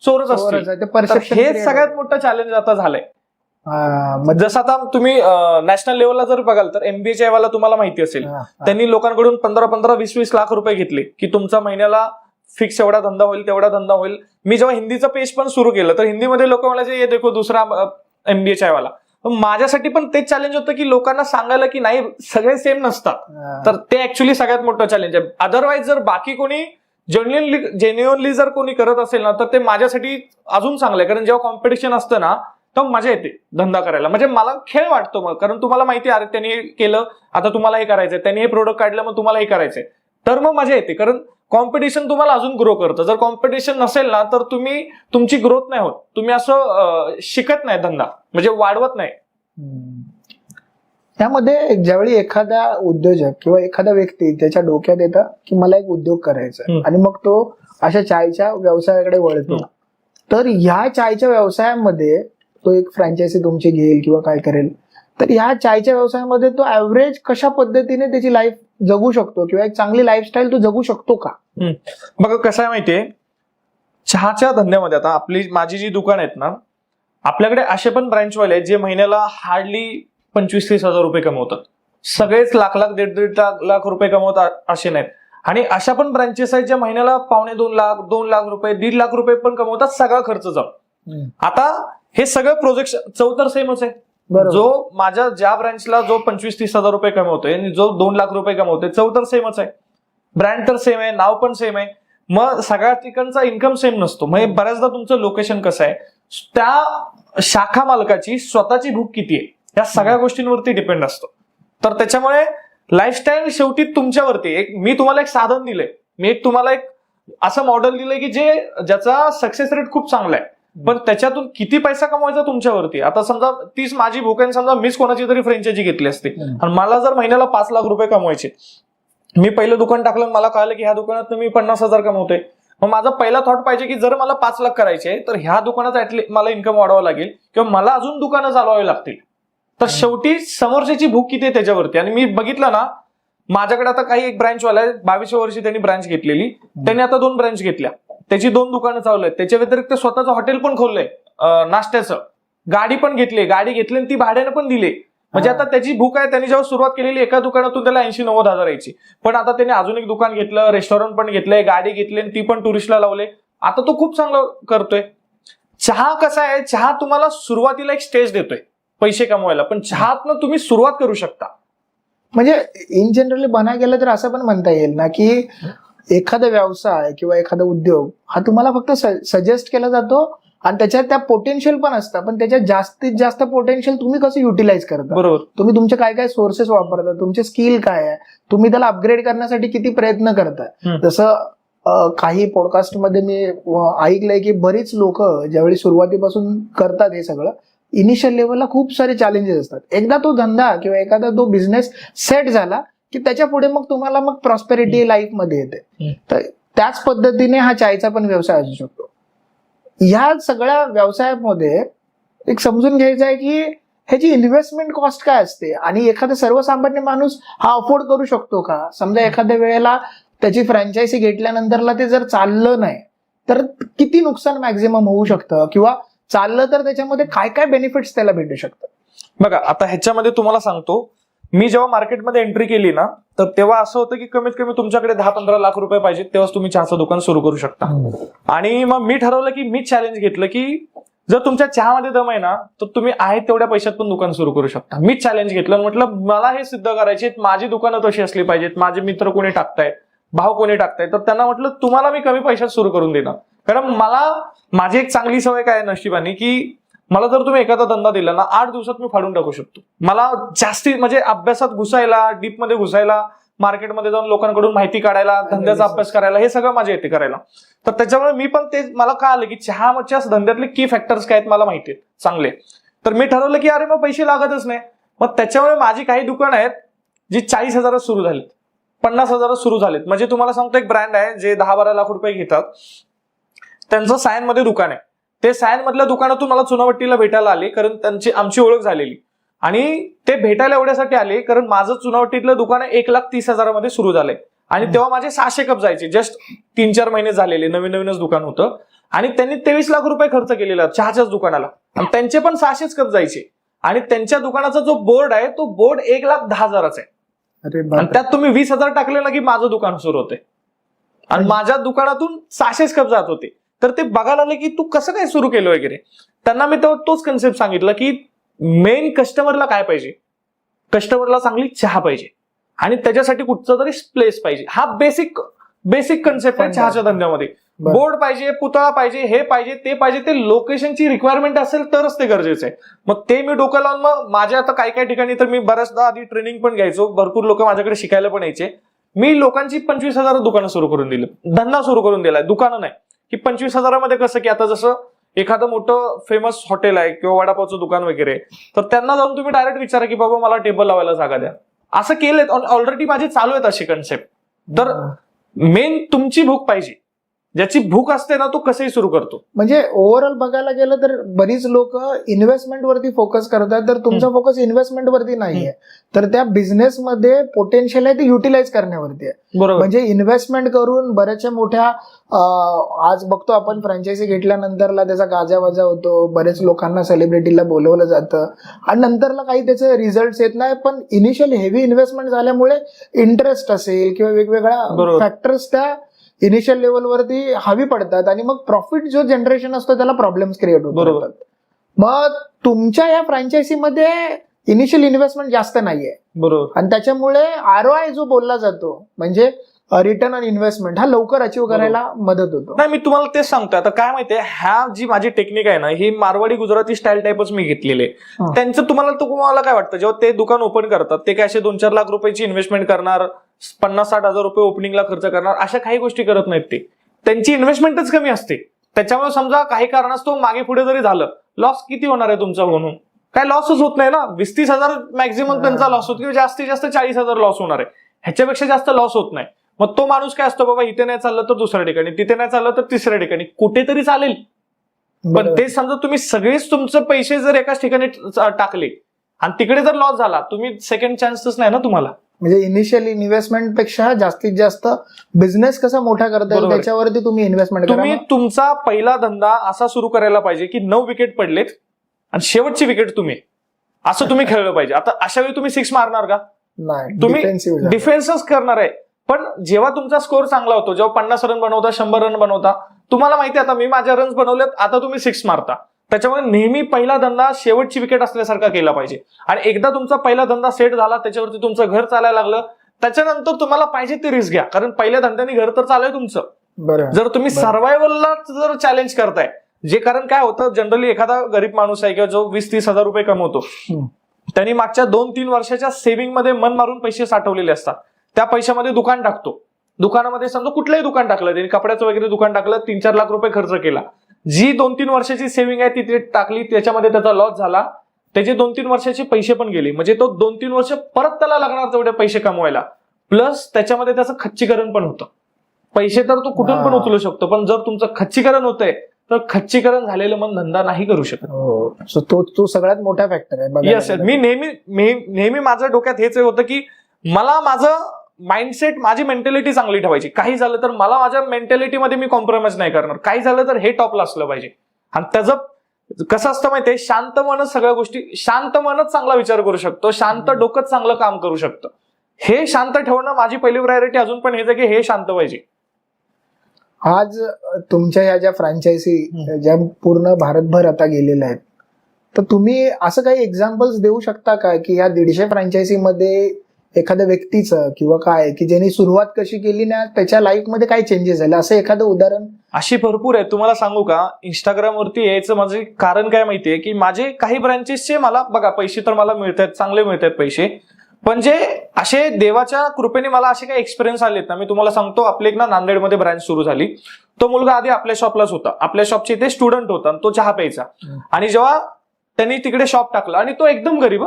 चोरच असतील. तर हे सगळ्यात मोठं चॅलेंज आता झालंय. जसं आता तुम्ही नॅशनल लेवलला जर बघाल तर MBA वाला तुम्हाला माहिती असेल, त्यांनी लोकांकडून 15-15, 20-20 लाख रुपये घेतले की तुमचा महिन्याला फिक्स एवढा धंदा होईल, तेवढा धंदा होईल. मी जेव्हा हिंदीचं पेज पण सुरू केलं तर हिंदीमध्ये लोक म्हणायचे, ये देखो दुसरा MBA वाला. माझ्यासाठी पण तेच चॅलेंज होतं की लोकांना सांगायला की नाही, सगळे सेम नसतात. तर ते ऍक्च्युली सगळ्यात मोठं चॅलेंज आहे. अदरवाईज जर बाकी कोणी जेन्युअनली जर कोणी करत असेल ना, तर ते माझ्यासाठी अजून चांगलं आहे. कारण जेव्हा कॉम्पिटिशन असतं ना, तर मजा येते धंदा करायला. म्हणजे मला खेळ वाटतो मग, कारण तुम्हाला माहिती आहे, अरे त्यांनी केलं, आता तुम्हाला हे करायचंय, त्यांनी हे प्रोडक्ट काढलं, मग तुम्हाला हे करायचंय, तर मग मजा येते. कारण कॉम्पिटिशन तुम्हाला अजून ग्रो करतं. जर कॉम्पिटिशन नसेल ना, तर तुमची ग्रोथ नाही होत. तुम्ही असं शिकत नाही, धंदा म्हणजे वाढवत नाही. त्यामध्ये ज्यावेळी एखादा उद्योजक किंवा एखादा व्यक्ती त्याच्या डोक्यात येतं की मला एक उद्योग करायचा आहे आणि मग तो अशा चायच्या व्यवसायाकडे वळतो, तर ह्या चायच्या व्यवसायामध्ये तो एक फ्रँचायझी तुमची घेईल किंवा काय करेल, तर ह्या चायच्या व्यवसायामध्ये तो ऍव्हरेज कशा पद्धतीने त्याची लाईफ जगू शकतो किंवा एक चांगली लाईफस्टाईल तो जगू शकतो का? बघा कसं आहे माहितीये, चहाच्या धंद्यामध्ये आता माझी जी दुकान आहेत ना, आपल्याकडे असे पण ब्रँचवाले आहेत जे महिन्याला हार्डली 25-30 हजार रुपये कमवतात. सगळेच लाख, 1.5 लाख रुपये कमवतात असे नाहीत. आणि अशा पण ब्रँचेस आहेत ज्या महिन्याला 2.25 लाख, 2 लाख रुपये, 1.5 लाख रुपये पण कमवतात, सगळा खर्च जाऊन. आता हे सगळं प्रोजेक्ट चव तर सेमच आहे. जो माझ्या ज्या ब्रँचला जो 25-30 हजार रुपये कमवतोय आणि जो 2 लाख रुपये कमवतोय, चव तर सेमच आहे, ब्रँड तर सेम आहे, नाव पण सेम आहे. मग सगळ्या ठिकाणचा इन्कम सेम नसतो. मग बऱ्याचदा तुमचं लोकेशन कसं आहे, त्या शाखा मालकाची स्वतःची भूक किती आहे, या सगळ्या गोष्टींवरती डिपेंड असतो. तर त्याच्यामुळे लाईफस्टाईल शेवटी तुमच्यावरती. मी तुम्हाला एक साधन दिलंय, मी तुम्हाला एक असं मॉडेल दिलंय की ज्याचा सक्सेस रेट खूप चांगला आहे, पण त्याच्यातून किती पैसा कमवायचा तुमच्यावरती. आता समजा तीच माझी भूक आहे, समजा मीच कोणाची तरी फ्रँचायझी घेतली असते आणि मला जर महिन्याला 5 लाख रुपये कमवायचे, मी पहिलं दुकान टाकलं, मला कळलं की ह्या दुकानात मी 50 हजार कमवतोय, मग माझा पहिला थॉट पाहिजे की जर मला 5 लाख करायचे तर ह्या दुकानात ऍटलीस्ट मला इन्कम वाढवावं लागेल किंवा मला अजून दुकानं चालवावी लागतील. तर शेवटी समोरच्याची भूक किती आहे त्याच्यावरती. आणि मी बघितलं ना, माझ्याकडे आता काही एक ब्रँचवाला आहे, 22व्या वर्षी त्यांनी ब्रँच घेतलेली, त्यांनी आता 2 ब्रँच घेतल्या, त्याची 2 दुकानं चालू आहेत. त्याच्या व्यतिरिक्त स्वतःचं हॉटेल पण खोललंय नाश्त्याचं, गाडी पण घेतली, गाडी घेतली आणि ती भाड्यानं पण दिली. म्हणजे आता त्याची भूक आहे. त्यांनी जेव्हा सुरुवात केलेली एका दुकानातून त्याला 80-90 हजार यायची, पण आता त्याने अजून एक दुकान घेतलं, रेस्टॉरंट पण घेतलंय, गाडी घेतली आणि ती पण टुरिस्टला लावले. आता तो खूप चांगलं करतोय. चहा कसा आहे, चहा तुम्हाला सुरुवातीला एक स्टेज देतोय पैसे कमवायला, पण चहातनं तुम्ही सुरुवात करू शकता. म्हणजे इन जनरली बनाय गेलं तर असं पण म्हणता येईल ना की एखादा व्यवसाय किंवा एखादा उद्योग हा तुम्हाला फक्त सजेस्ट केला जातो आणि त्याच्यात त्या पोटेन्शियल पण असतं, पण त्याच्यात जास्तीत जास्त पोटेन्शियल तुम्ही कसं युटिलाइज करता. बरोबर. तुम्ही तुमचे काय काय सोर्सेस वापरता, तुमचे स्किल काय आहे, तुम्ही त्याला अपग्रेड करण्यासाठी किती प्रयत्न करताय. जसं काही पॉडकास्टमध्ये मी ऐकलंय की बरीच लोक ज्यावेळी सुरुवातीपासून करतात हे सगळं, इनिशियल लेवलला खूप सारे चॅलेंजेस असतात. एकदा तो धंदा किंवा एखादा तो बिझनेस सेट झाला की त्याच्या पुढे मग तुम्हाला मग प्रॉस्पेरिटी लाईफ मध्ये येते. तर त्याच पद्धतीने हा चायचा पण व्यवसाय असू शकतो. ह्या सगळ्या व्यवसायामध्ये एक समजून घ्यायचं आहे की ह्याची इन्व्हेस्टमेंट कॉस्ट काय असते आणि एखादा सर्वसामान्य माणूस हा अफोर्ड करू शकतो का. समजा एखाद्या वेळेला त्याची फ्रँचायझी घेतल्यानंतरला ते जर चाललं नाही तर किती नुकसान मॅक्झिमम होऊ शकतं, किंवा चाललं तर त्याच्यामध्ये काय काय बेनिफिट्स त्याला भेटू शकतात. बघा आता ह्याच्यामध्ये तुम्हाला सांगतो, मी जेव्हा मार्केटमध्ये एंट्री केली ना, तर तेव्हा असं होतं की कमीत कमी तुमच्याकडे 10-15 लाख रुपये पाहिजे, तेव्हाच तुम्ही चहाचं दुकान सुरू करू शकता. आणि मग मी ठरवलं की मी चॅलेंज घेतलं की जर तुमच्या चहामध्ये दम आहे ना, तर तुम्ही आहे तेवढ्या पैशात पण दुकान सुरू करू शकता. मी चॅलेंज घेतलं, म्हटलं मला हे सिद्ध करायचे, माझी दुकानं तशी असली पाहिजेत, माझे मित्र कोणी टाकतायत, भाव कोणी टाकतायत, तर त्यांना म्हटलं तुम्हाला मी कमी पैशात सुरू करून देणार. कारण माझी एक चांगली सवय काय नशिबाने की मला जर तुम्ही एखादा धंदा दिला ना, 8 दिवसात मी फाडून टाकू शकतो. मला जास्ती म्हणजे अभ्यासात घुसायला, डीप मध्ये घुसायला, मार्केटमध्ये जाऊन लोकांकडून माहिती काढायला, धंद्याचा अभ्यास करायला, हे सगळं माझ्या येते करायला. तर त्याच्यामुळे मी पण ते मला कळालं की चहाच्या धंद्यातले की फॅक्टर्स काय आहेत मला माहिती आहेत चांगले. तर मी ठरवलं की अरे मग पैसे लागतच नाही. मग त्याच्यामुळे माझी काही दुकानं आहेत जी 40 हजारात सुरू झालीत, 50,000 सुरू झालेत. म्हणजे तुम्हाला सांगतो एक ब्रँड आहे जे 10-12 लाख रुपये घेतात. त्यांचं सायनमध्ये दुकान आहे. ते सायन मधल्या दुकानातून मला चुनावट्टीला भेटायला आले, कारण त्यांची आमची ओळख झालेली. आणि ते भेटायला एवढ्यासाठी आले कारण माझं चुनावट्टीतलं दुकान 1,30,000 मध्ये सुरू झालंय. आणि तेव्हा माझे 600 कप जायचे. जस्ट 3-4 महिने झालेले, नवीनच दुकान होतं. आणि त्यांनी 23 लाख रुपये खर्च केलेला चहाच्याच दुकानाला. आणि त्यांचे पण 600 कप जायचे. आणि त्यांच्या दुकानाचा जो बोर्ड आहे तो बोर्ड 1,10,000 आहे. आणि त्यात तुम्ही 20,000 टाकले ना की माझं दुकान सुरू होते. आणि माझ्या दुकानातून 600 कप जात होते. तर ते बघायला आले की तू कसं काय सुरू केलं वगैरे. त्यांना मी तोच कन्सेप्ट सांगितलं की मेन कस्टमरला काय पाहिजे, कस्टमरला चांगली चहा पाहिजे आणि त्याच्यासाठी कुठचा तरी प्लेस पाहिजे. हा बेसिक कन्सेप्ट आहे चहाच्या धंद्यामध्ये. बोर्ड पाहिजे, पुतळा पाहिजे, हे पाहिजे, ते पाहिजे. ते लोकेशनची रिक्वायरमेंट असेल तरच ते गरजेचं आहे. मग ते मी डोकं लावून मग माझ्या आता काही ठिकाणी तर मी बऱ्याचदा आधी ट्रेनिंग पण घ्यायचो. भरपूर लोक माझ्याकडे शिकायला पण यायचे. मी लोकांची 25,000 दुकानं सुरू करून दिली, धंदा सुरू करून दिलाय. दुकानं नाही की 25,000 मध्ये कसं की आता जसं एखादं मोठं फेमस हॉटेल आहे किंवा वडापावचं दुकान वगैरे, तर त्यांना जाऊन तुम्ही डायरेक्ट विचारा की बाबा मला टेबल लावायला जागा द्या. असं केलेत, ऑलरेडी माझे चालू आहेत असे कन्सेप्ट. तर मेन तुमची भूक पाहिजे. ज्याची भूक असते ना तो कसंही सुरू करतो. म्हणजे ओव्हरऑल बघायला गेलं तर बरीच लोक इन्व्हेस्टमेंट वरती फोकस करतात, तर तुमचा फोकस इन्व्हेस्टमेंट वरती नाहीये, तर त्या बिझनेस मध्ये पोटेन्शियल आहे ते युटिलाइज करण्यावरती आहे. बरोबर. म्हणजे इन्व्हेस्टमेंट करून बऱ्याचशा मोठ्या आज बघतो आपण फ्रँचायझी घेतल्यानंतरला त्याचा गाजावाजा होतो, बरेच लोकांना सेलिब्रिटीला बोलवलं जातं आणि नंतरला काही त्याचे रिझल्ट येत नाही. पण इनिशियल हेवी इन्व्हेस्टमेंट झाल्यामुळे इंटरेस्ट असेल किंवा वेगवेगळ्या फॅक्टर्स त्या इनिशियल लेवलवरती हवी पडतात आणि मग प्रॉफिट जो जनरेशन असतो त्याला प्रॉब्लेम्स क्रिएट होतात. मग तुमच्या या फ्रँचायझीमध्ये इनिशियल इन्व्हेस्टमेंट जास्त नाहीये. बरोबर. आणि त्याच्यामुळे ROI जो बोलला जातो म्हणजे रिटर्न ऑन इन्व्हेस्टमेंट हा लवकर अचीव्ह करायला मदत होतो. नाही, मी तुम्हाला तेच सांगतोय. आता काय माहितीये, ह्या जी माझी टेक्निक आहे ना ही मारवाडी गुजराती स्टाईल टाईपच मी घेतलेली आहे. त्यांचं तुम्हाला काय वाटतं, जेव्हा ते दुकान ओपन करतात ते काय असे 2-4 लाख रुपयाची इन्व्हेस्टमेंट करणार, 50-60 हजार रुपये ओपनिंगला खर्च करणार, अशा काही गोष्टी करत नाहीत. ते त्यांची इन्व्हेस्टमेंटच कमी असते. त्याच्यामुळे समजा काही कारणास्तव मागे पुढे जरी झालं, लॉस किती होणार आहे तुमचा म्हणून? काय लॉसच होत नाही ना. 20-30 मॅक्झिमम त्यांचा लॉस होतो किंवा जास्तीत जास्त 40,000 लॉस होणार आहे. ह्याच्यापेक्षा जास्त लॉस होत नाही. मग तो माणूस काय असतो, बाबा इथे नाही चाललं तर दुसऱ्या ठिकाणी, तिथे नाही चाललं तर तिसऱ्या ठिकाणी, कुठेतरी चालेल. पण ते समजा तुम्ही सगळेच तुमचे पैसे जर एकाच ठिकाणी टाकले आणि तिकडे जर लॉस झाला, तुम्ही सेकंड चान्सच नाही ना तुम्हाला. म्हणजे इनिशियल इन्व्हेस्टमेंट पेक्षा जास्तीत जास्त बिझनेस कसा मोठा करता येईल त्याच्यावरती तुम्ही इन्व्हेस्टमेंट करा. तुम्ही तुमचा पहिला धंदा असा सुरू करायला पाहिजे की 9 विकेट पडलेत आणि शेवटची विकेट तुम्ही असं तुम्ही खेळलं पाहिजे. आता अशा वेळी तुम्ही 6 मारणार का? नाही, तुम्ही डिफेन्सच करणार आहे. पण जेव्हा तुमचा स्कोर चांगला होतो, जेव्हा 50 रन बनवता, 100 रन बनवता, तुम्हाला माहिती आहे आता मी माझ्या रन्स बनवलेत, आता तुम्ही 6 मारता. त्याच्यामुळे नेहमी पहिला धंदा शेवटची विकेट असल्यासारखा केला पाहिजे. आणि एकदा तुमचा पहिला धंदा सेट झाला, त्याच्यावरती तुमचं घर चालायला लागलं, त्याच्यानंतर तुम्हाला पाहिजे ते रिस्क घ्या. कारण पहिल्या धंद्याने घर तर चालू आहे तुमचं. जर तुम्ही सर्व्हायव्हलला जर चॅलेंज करताय, जे कारण काय होतं, जनरली एखादा गरीब माणूस आहे किंवा जो 20-30 हजार रुपये कमवतो, त्यांनी मागच्या 2-3 वर्षाच्या सेव्हिंग मध्ये मन मारून पैसे साठवलेले असतात. त्या पैशामध्ये दुकान टाकतो. दुकानामध्ये समजा कुठलंही दुकान टाकलं, त्यांनी कपड्याचं वगैरे दुकान टाकलं, 3-4 लाख रुपये खर्च केला. जी 2-3 वर्षाची सेव्हिंग आहे ती टाकली, त्याच्यामध्ये त्याचा लॉस झाला, त्याचे 2-3 वर्षाचे पैसे पण गेले. म्हणजे तो 2-3 वर्ष परत त्याला लागणार तेवढे पैसे कमवायला, प्लस त्याच्यामध्ये त्याचं खच्चीकरण पण होतं. पैसे तर तो कुठून पण उचलू शकतो, पण जर तुमचं खच्चीकरण होतंय तर खच्चीकरण झालेलं मन धंदा नाही करू शकत. तो सगळ्यात मोठा फॅक्टर आहे. येस, मी नेहमी माझ्या डोक्यात हेच होतं की मला माझं माइंडसेट, माझी मेंटॅलिटी चांगली ठेवायची. काही झालं तर मला माझ्या मेंटॅलिटीमध्ये मी कॉम्प्रोमाइज नाही करणार. काही झालं तर हे टॉपला असलं पाहिजे. आणि त्याचं कसं असतं माहितीये, शांत मनच सगळ्या गोष्टी, शांत मनच चांगला विचार करू शकतो, शांत डोकंच चांगलं काम करू शकतं. हे शांत ठेवणं माझी पहिली प्रायोरिटी अजून पण हेच आहे की हे शांत पाहिजे. आज तुमच्या या ज्या फ्रँचायझी ज्या पूर्ण भारतभर आता गेलेल्या आहेत, तर तुम्ही असं काही एक्झाम्पल्स देऊ शकता का की या 150 फ्रँचायझीमध्ये एखाद्या व्यक्तीचं किंवा काय की ज्यांनी सुरुवात कशी केली ना त्याच्या लाईफ मध्ये काय चेंजेस झाले, असं एखादं उदाहरण? अशी भरपूर आहे. तुम्हाला सांगू का, इंस्टाग्रामवरती यायचं माझे कारण काय माहितीये की माझे काही ब्रँचेसचे मला बघा पैसे तर मला मिळतात, चांगले मिळतात पैसे, पण जे असे देवाच्या कृपेने मला असे काही एक्सपिरियन्स आलेत ना, मी तुम्हाला सांगतो. आपले एक ना नांदेडमध्ये ब्रँच सुरू झाली. तो मुलगा आधी आपल्या शॉपलाच होता, आपल्या शॉपचे इथे स्टुडंट होता, तो चहा प्यायचा. आणि जेव्हा त्यांनी तिकडे शॉप टाकलं, आणि तो एकदम गरीब,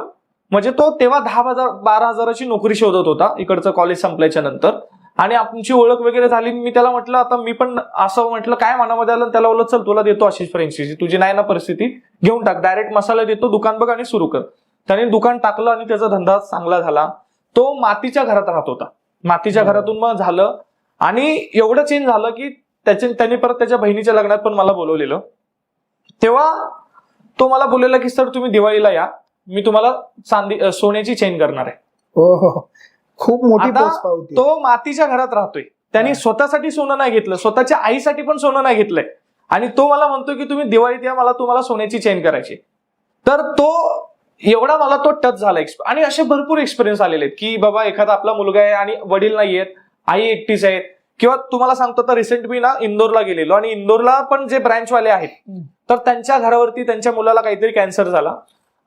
म्हणजे तो तेव्हा 10,000-12,000ची नोकरी शोधत होता इकडचं कॉलेज संपल्याच्या नंतर. आणि आमची ओळख वगैरे झाली. मी त्याला म्हटलं, आता मी पण असं म्हटलं काय मनामध्ये आलं, त्याला बोललं चल तुला देतो अशीच फ्रँचायझी, तुझी नाही ना परिस्थिती घेऊन टाक, डायरेक्ट मसाला देतो, दुकान बघ आणि सुरू कर. त्याने दुकान टाकलं आणि त्याचा धंदा चांगला झाला. तो मातीच्या घरात राहत होता. मातीच्या घरातून मग झालं आणि एवढं चेंज झालं की त्याने परत त्याच्या बहिणीच्या लग्नात पण मला बोलवलेलं. तेव्हा तो मला बोललेला की सर तुम्ही दिवाळीला या, मी तुम्हाला सोन्याची चेन करणार आहे. हो, खूप मोठी आता पोस्ट पावती. तो मातीच्या घरात राहतोय. त्यांनी स्वतःसाठी सोनं नाही घेतलं, स्वतःच्या आईसाठी पण सोनं नाही घेतलंय. आणि तो मला म्हणतोय की तुम्ही दिवाळीत या, मला तुम्हाला सोन्याची चेन करायची. तर तो एवढा मला तो टच झाला. आणि असे भरपूर एक्सपिरियन्स आलेले आहेत की बाबा एखादा आपला मुलगा आहे आणि वडील नाहीयेत, आई एकटीच आहेत. किंवा तुम्हाला सांगतो तर रिसेंट मी ना इंदोरला गेलेलो आणि इंदोरला पण जे ब्रँचवाले आहेत तर त्यांच्या घरावरती त्यांच्या मुलाला काहीतरी कॅन्सर झाला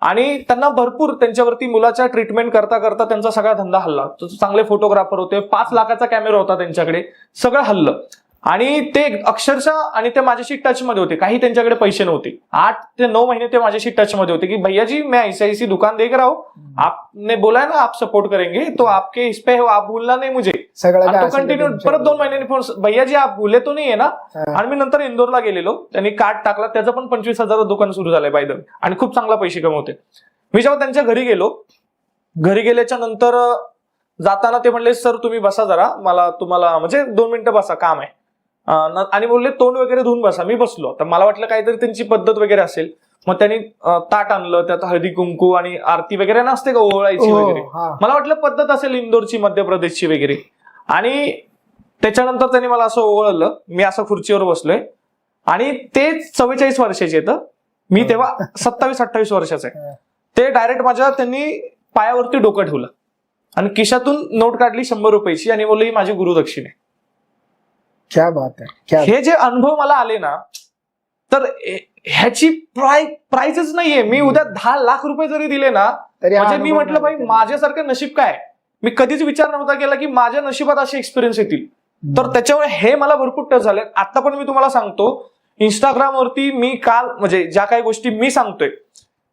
आणि त्यांना भरपूर त्यांच्यावरती मुलाच्या ट्रीटमेंट करता करता त्यांचा सगळा धंदा हल्ला. चांगले फोटोग्राफर होते, 5 लाखाचा कॅमेरा होता त्यांच्याकडे, सगळं हल्लं. आणि ते अक्षरशः आणि ते माझ्याशी टच मध्ये होते. काही त्यांच्याकडे पैसे नव्हते. 8 ते 9 महिने ते माझ्याशी टच मध्ये होते की भैया जी मैं ऐसी दुकान देख रहा हूँ, आपने बोला है ना आप सपोर्ट करेंगे तो आपके इस पे हो, आप भूलना नहीं मुझे. तो कंटिन्यू परत 2 महिन्यांनी फोन, भैया जी आप भूले तो नाही आहे ना. आणि मी नंतर इंदोरला गेलेलो, त्यांनी कार्ड टाकला, त्याचं पण 25,000 दुकान सुरू झालंय बाय द वे, आणि खूप चांगला पैसे कमवते. मी जेव्हा त्यांच्या घरी गेलो, घरी गेल्याच्या नंतर जाताना ते म्हणले सर तुम्ही बसा जरा, मला तुम्हाला म्हणजे 2 मिनिटं बसा, काम आहे. आणि बोलले तोंड वगैरे धुवून बसा. मी बसलो. तर मला वाटलं काहीतरी त्यांची पद्धत वगैरे असेल. मग त्यांनी ताट आणलं, त्यात हळदी कुंकू आणि आरती वगैरे नसते का ओवाळायची वगैरे, मला वाटलं पद्धत असेल इंदोरची, मध्य प्रदेशची वगैरे. आणि त्याच्यानंतर त्यांनी मला असं ओवाळलं. मी असं खुर्चीवर बसलोय आणि ते 44 वर्षाचे आहेत, मी तेव्हा 27-28 वर्षाचा आहे. ते डायरेक्ट त्यांनी पायावरती डोकं ठेवलं आणि खिशातून नोट काढली 100 रुपयाची आणि बोलली ही माझी गुरुदक्षिणा आहे. क्या बात आहे. हे जे अनुभव मला आले ना, तर ह्याची प्राइसच नाहीये. मी उद्या 10 लाख रुपये जरी दिले ना, म्हणजे मी म्हटलं भाई माझ्यासारखं नशीब काय. मी कधीच विचार नव्हता केला की माझ्या नशिबात असे एक्सपिरियन्स येतील. तर त्याच्यामुळे हे मला भरपूर टच झाले. आता पण मी तुम्हाला सांगतो, इंस्टाग्रामवरती मी काल म्हणजे ज्या काही गोष्टी मी सांगतोय,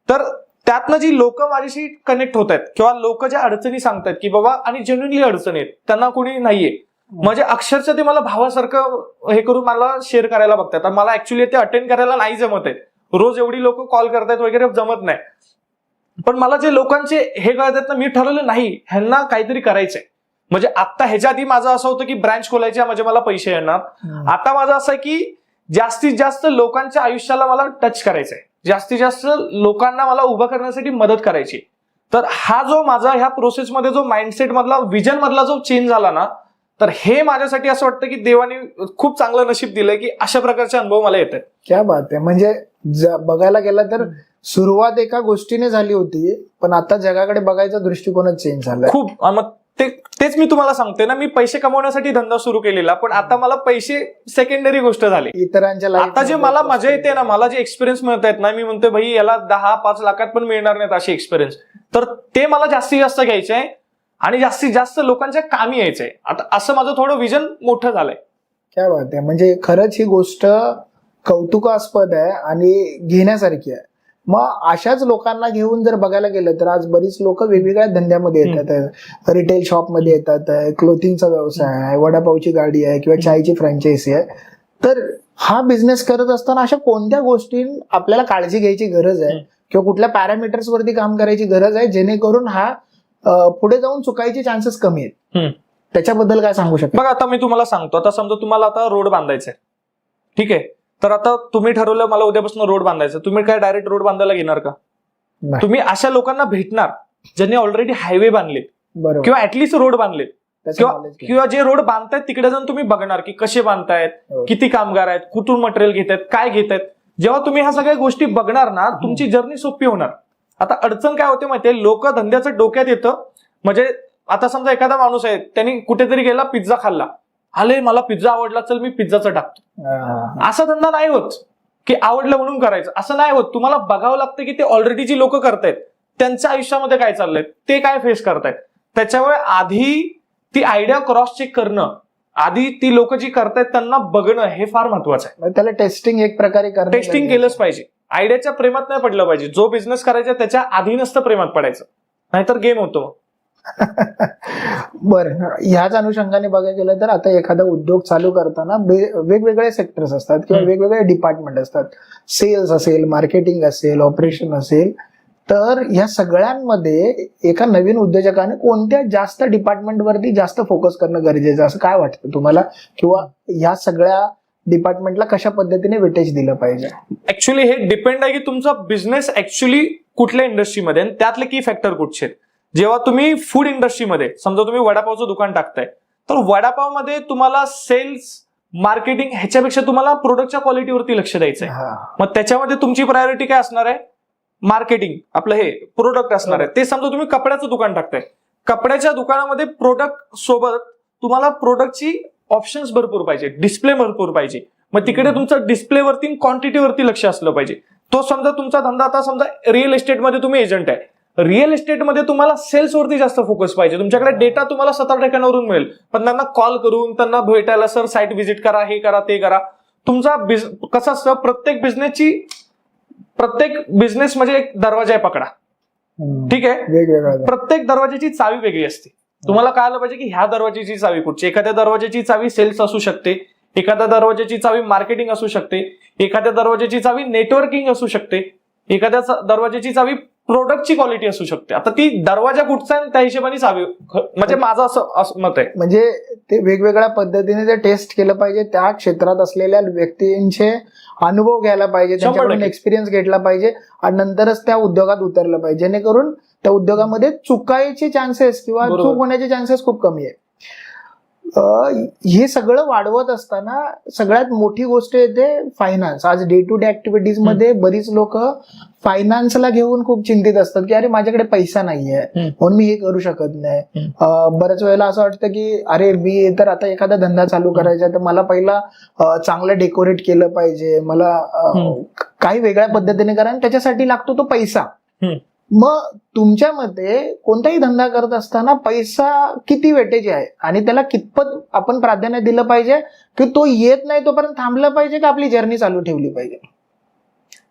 तर त्यातनं जी लोक माझ्याशी कनेक्ट होत आहेत किंवा लोक ज्या अडचणी सांगतायत की बाबा, आणि जेन्युइनली अडचणी आहेत, त्यांना कोणी नाहीये, म्हणजे अक्षरशः ते मला भावासारखं हे करून मला शेअर करायला बघतात. मला ऍक्च्युली ते अटेंड करायला नाही जमत आहे. रोज एवढी लोक कॉल करतायत वगैरे, जमत नाही. पण मला जे लोकांचे हे कळतात ना, मी ठरवलं नाही ह्यांना काहीतरी करायचंय. म्हणजे आता ह्याच्या आधी माझं असं होतं की ब्रँच खोलायची म्हणजे मला पैसे येणार. आता माझं असं आहे की जास्तीत जास्त लोकांच्या आयुष्याला मला टच करायचंय, जास्तीत जास्त लोकांना मला उभं करण्यासाठी मदत करायची. तर हा जो माझा ह्या प्रोसेसमध्ये जो माइंडसेट मधला, विजन मधला जो चेंज झाला ना, तर हे माझ्यासाठी असं वाटतं की देवाने खूप चांगलं नशीब दिलंय की अशा प्रकारचे अनुभव मला येतात. क्या बात आहे. म्हणजे बघायला गेलं तर सुरुवात एका गोष्टीने झाली होती, पण आता जगाकडे बघायचा दृष्टिकोनच चेंज झाला खूप. मग तेच मी तुम्हाला सांगते ना, मी पैसे कमवण्यासाठी धंदा सुरू केलेला, पण आता मला पैसे सेकंडरी गोष्ट झाली. इतरांच्या आता जे मला मजा येते ना, मला जे एक्सपिरियन्स मिळत आहेत ना, मी म्हणतोय भाई याला 10-5 लाखात पण मिळणार नाहीत असे एक्सपिरियन्स. तर ते मला जास्तीत जास्त घ्यायचे आहे आणि जास्तीत जास्त लोकांच्या कामी यायचंय. आता असं माझं थोडं विजन मोठं झालंय. क्या बात आहे. म्हणजे खरंच ही गोष्ट कौतुकास्पद आहे आणि घेण्यासारखी आहे. मग अशाच लोकांना घेऊन जर बघायला गेलं तर आज बरीच लोक वेगवेगळ्या धंद्यामध्ये येतात. रिटेल शॉपमध्ये येतात, क्लोथिंगचा व्यवसाय आहे, वडापावची गाडी आहे किंवा चायची फ्रँचायझी आहे. तर हा बिझनेस करत असताना अशा कोणत्या गोष्टी आपल्याला काळजी घ्यायची गरज आहे किंवा कुठल्या पॅरामीटर्स वरती काम करायची गरज आहे जेणेकरून हा पुढे जाऊन चुकायचे चान्सेस कमी आहेत, त्याच्याबद्दल काय सांगू शकता? बघा, आता मी तुम्हाला सांगतो. आता समजा तुम्हाला आता रोड बांधायचा आहे, ठीक आहे. तर आता तुम्ही ठरवलं मला उद्यापासून रोड बांधायचं, तुम्ही काय डायरेक्ट रोड बांधायला घेणार का? तुम्ही अशा लोकांना भेटणार ज्यांनी ऑलरेडी हायवे बांधले किंवा ऍटलिस्ट रोड बांधले, किंवा जे रोड बांधतायत तिकडे जाऊन तुम्ही बघणार की कसे बांधतायत, किती कामगार आहेत, कुठून मटेरियल घेत आहेत, काय घेत आहेत. जेव्हा तुम्ही ह्या सगळ्या गोष्टी बघणार ना, तुमची जर्नी सोपी होणार. आता अडचण काय होते माहितीये, लोक धंद्याचं डोक्यात येतं. म्हणजे आता समजा एखादा माणूस आहे, त्यांनी कुठेतरी गेला, पिझ्झा खाल्ला, आले मला पिझ्झा आवडला, चल मी पिझ्झाचं टाकतो. असा धंदा नाही होत की आवडलं म्हणून करायचं, असं नाही होत. तुम्हाला बघावं लागतं की ते ऑलरेडी जी लोक करतायत त्यांच्या आयुष्यामध्ये काय चाललंय, ते काय फेस करतायत. त्याच्यामुळे आधी ती आयडिया क्रॉस चेक करणं, आधी ती लोक जी करतायत त्यांना बघणं, हे फार महत्वाचं आहे. त्याला टेस्टिंग एक प्रकारे टेस्टिंग केलंच पाहिजे. आयडियाच्या प्रेमात नाही पडलं पाहिजे. जो बिझनेस करायचा त्याच्या आधी नसतं प्रेमात पडायचं. नाहीतर गेम होतो. बरं, ह्याच अनुषंगाने बघायला गेलं तर आता एखादा उद्योग चालू करताना वेगवेगळे सेक्टर्स असतात किंवा वेगवेगळे डिपार्टमेंट असतात. सेल्स असेल, मार्केटिंग असेल, ऑपरेशन असेल. तर ह्या सगळ्यांमध्ये एका नवीन उद्योजकाने कोणत्या जास्त डिपार्टमेंटवरती जास्त फोकस करणं गरजेचं असं काय वाटतं तुम्हाला, किंवा ह्या सगळ्या डिपार्टमेंटला कशा पद्धतीने वेटेज दिलं पाहिजे? ऍक्च्युली हे डिपेंड आहे की तुमचा बिझनेस ऍक्च्युली कुठल्या इंडस्ट्रीमध्ये आणि त्यातले की फॅक्टर कुठचे आहेत. जेव्हा तुम्ही फूड इंडस्ट्रीमध्ये समजा तुम्ही वडापावचं दुकान टाकताय, तर वडापावमध्ये तुम्हाला सेल्स मार्केटिंग ह्याच्यापेक्षा तुम्हाला प्रोडक्टच्या क्वालिटीवरती लक्ष द्यायचं आहे. मग त्याच्यामध्ये तुमची प्रायोरिटी काय असणार आहे? मार्केटिंग, आपलं हे प्रोडक्ट असणार आहे. ते समजा तुम्ही कपड्याचं दुकान टाकताय, कपड्याच्या दुकानामध्ये प्रोडक्ट सोबत तुम्हाला प्रोडक्टची ऑप्शन्स भरपूर पाहिजे, डिस्प्ले भरपूर पाहिजे. मग तिकडे तुमचं डिस्प्लेवरती क्वांटिटीवरती लक्ष असलं पाहिजे. तो समजा तुमचा धंदा, आता समजा रिअल एस्टेटमध्ये तुम्ही एजंट आहे, रिअल एस्टेटमध्ये तुम्हाला सेल्सवरती जास्त फोकस पाहिजे. तुमच्याकडे डेटा तुम्हाला 7 ठिकाणावरून मिळेल, पण त्यांना कॉल करून त्यांना भेटायला, सर साईट व्हिजिट करा, हे करा, ते करा. तुमचा कसं असतं, प्रत्येक बिझनेस म्हणजे एक दरवाजा आहे पकडा, ठीक आहे. वेगवेगळ्या प्रत्येक दरवाजाची चावी वेगळी असते. तुम्हाला कळायला पाहिजे की ह्या दरवाजाची चावी कुठची. एखाद्या दरवाजाची चावी सेल्स असू शकते, एखाद्या दरवाजाची चावी मार्केटिंग असू शकते, एखाद्या दरवाजाची चावी नेटवर्किंग असू शकते, एखाद्या दरवाजाची चावी प्रोडक्टची क्वालिटी असू शकते. आता ती दरवाजा कुठचा आहे त्या हिशोबाने चावी, म्हणजे माझं असं मत आहे. म्हणजे ते वेगवेगळ्या पद्धतीने ते टेस्ट केलं पाहिजे, त्या क्षेत्रात असलेल्या व्यक्तींचे अनुभव घ्यायला पाहिजे, त्यांच्याकडून एक्सपिरियन्स घेतला पाहिजे आणि नंतरच त्या उद्योगात उतरलं पाहिजे, जेणेकरून त्या उद्योगामध्ये चुकायचे चान्सेस किंवा चूक होण्याचे चान्सेस खूप कमी आहे. हे सगळं वाढवत असताना सगळ्यात मोठी गोष्ट येते फायनान्स. आज डे टू डे ऍक्टिव्हिटीज मध्ये बरीच लोक फायनान्सला घेऊन खूप चिंतित असतात की अरे माझ्याकडे पैसा नाहीये म्हणून मी हे करू शकत नाही. बऱ्याच वेळेला असं वाटतं की अरे मी तर आता एखादा धंदा चालू करायचा तर मला पहिला चांगलं डेकोरेट केलं पाहिजे, मला काही वेगळ्या पद्धतीने करा, आणि त्याच्यासाठी लागतो तो पैसा. मग तुमच्या मते कोणताही धंदा करत असताना पैसा किती वेटेज आहे आणि त्याला कितपत आपण प्राधान्य दिलं पाहिजे, की तो येत नाही तोपर्यंत थांबलं पाहिजे, की आपली जर्नी चालू ठेवली पाहिजे?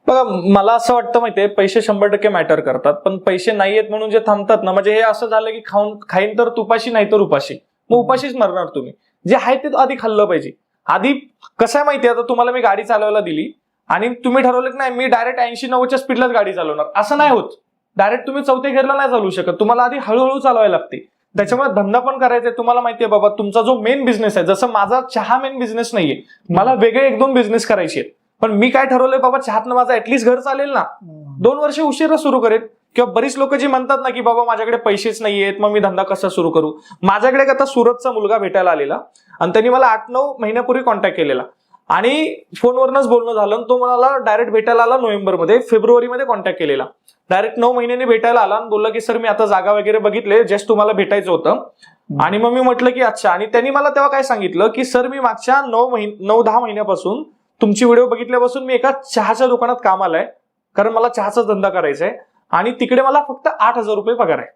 बघा, मला असं वाटतं माहितीये, पैसे 100% मॅटर करतात, पण पैसे नाही येत म्हणून जे थांबतात ना, म्हणजे हे असं झालं की खाईन तर तुपाशी, नाही तर उपाशी. मग उपाशीच मरणार तुम्ही. जे आहे ते आधी खाल्लं पाहिजे. आधी कसं आहे माहितीये, आता तुम्हाला मी गाडी चालवायला दिली आणि तुम्ही ठरवलं की नाही मी डायरेक्ट 80-90च्या स्पीडलाच गाडी चालवणार, असं नाही होत. डायरेक्ट तुम्ही 4थ्या गिअरला नाही चालवू शकत, तुम्हाला आधी हळूहळू चालवायला लागते. त्याच्यामुळे धंदा पण करायचा आहे. तुम्हाला माहितीये बाबा, तुमचा जो मेन बिझनेस आहे, जसं माझा चहा मेन बिझनेस नाहीये, मला वेगळे 1-2 बिझनेस करायचे आहेत. पण मी काय ठरवलंय बाबा, चहातनं माझा ऍटलीस्ट घर चालेल ना, 2 वर्ष उशिरा सुरू करेन. किंवा बरीच लोक जी म्हणतात ना की बाबा माझ्याकडे पैसेच नाहीयेत, मग मी धंदा कसा सुरू करू. माझ्याकडे आता सुरतचा मुलगा भेटायला आलेला आणि त्यांनी मला 8-9 महिन्यापूर्वी कॉन्टॅक्ट केलेला आणि फोनवरनच बोलणं झालं. तो मला डायरेक्ट भेटायला आला नोव्हेंबरमध्ये, फेब्रुवारीमध्ये कॉन्टॅक्ट केलेला. डायरेक्ट 9 महिन्यांनी भेटायला आला आणि बोलला की सर मी आता जागा वगैरे बघितले, जस्ट तुम्हाला भेटायचं होतं. आणि मग मी म्हटलं की अच्छा. आणि त्यांनी मला तेव्हा काय सांगितलं की सर मी मागच्या 9-10 महिन्यापासून तुमची व्हिडिओ बघितल्यापासून मी एका चहाच्या दुकानात कामाला आहे, कारण मला चहाचा धंदा करायचा आहे आणि तिकडे मला फक्त 8,000 रुपये पगार आहे.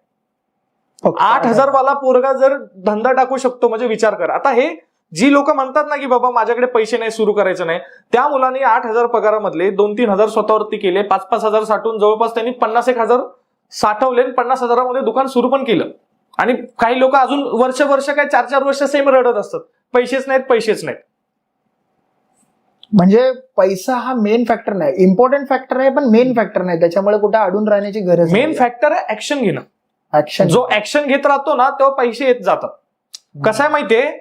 8,000 वाला पोरगा जर धंदा टाकू शकतो म्हणजे विचार करा. आता हे जी लोक म्हणतात ना की बाबा माझ्याकडे पैसे नाही, सुरू करायचं नाही, त्या मुलांनी 8,000 पगारामधले 2-3 हजार स्वतःवरती केले, 5-5 हजार साठवून जवळपास त्यांनी 50-1,000 साठवले, 50,000मध्ये दुकान सुरू पण केलं. आणि काही लोक अजून वर्ष काय 4-4 वर्ष सेम रडत असतात, पैसेच नाहीत. म्हणजे पैसा हा मेन फॅक्टर नाही, इम्पॉर्टंट फॅक्टर आहे पण मेन फॅक्टर नाही. त्याच्यामुळे कुठे अडून राहण्याची गरज. मेन फॅक्टर आहे ऍक्शन घेणं. ऍक्शन, जो ऍक्शन घेत राहतो ना तेव्हा पैसे येत जातात. कसं आहे माहितीये,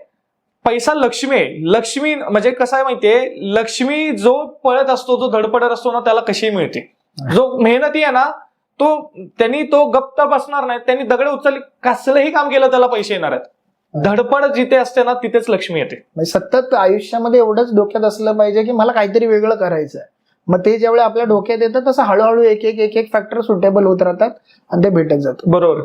पैसा लक्ष्मी आहे. लक्ष्मी म्हणजे कसं आहे माहितीये, लक्ष्मी जो पळत असतो, जो धडपडत असतो ना, त्याला कशी मिळते. जो मेहनती आहे ना, तो गप्प बसणार नाही, त्यांनी दगड उचलली, कसलंही काम केलं त्याला पैसे येणार आहेत. धडपड जिथे असते ना तिथेच लक्ष्मी येते. म्हणजे सतत आयुष्यामध्ये एवढंच डोक्यात असलं पाहिजे की मला काहीतरी वेगळं करायचं आहे. मग ते ज्यावेळी आपल्या डोक्यात येतं तसं हळूहळू एक फॅक्टर सुटेबल होत राहतात आणि ते भेटत जातं. बरोबर.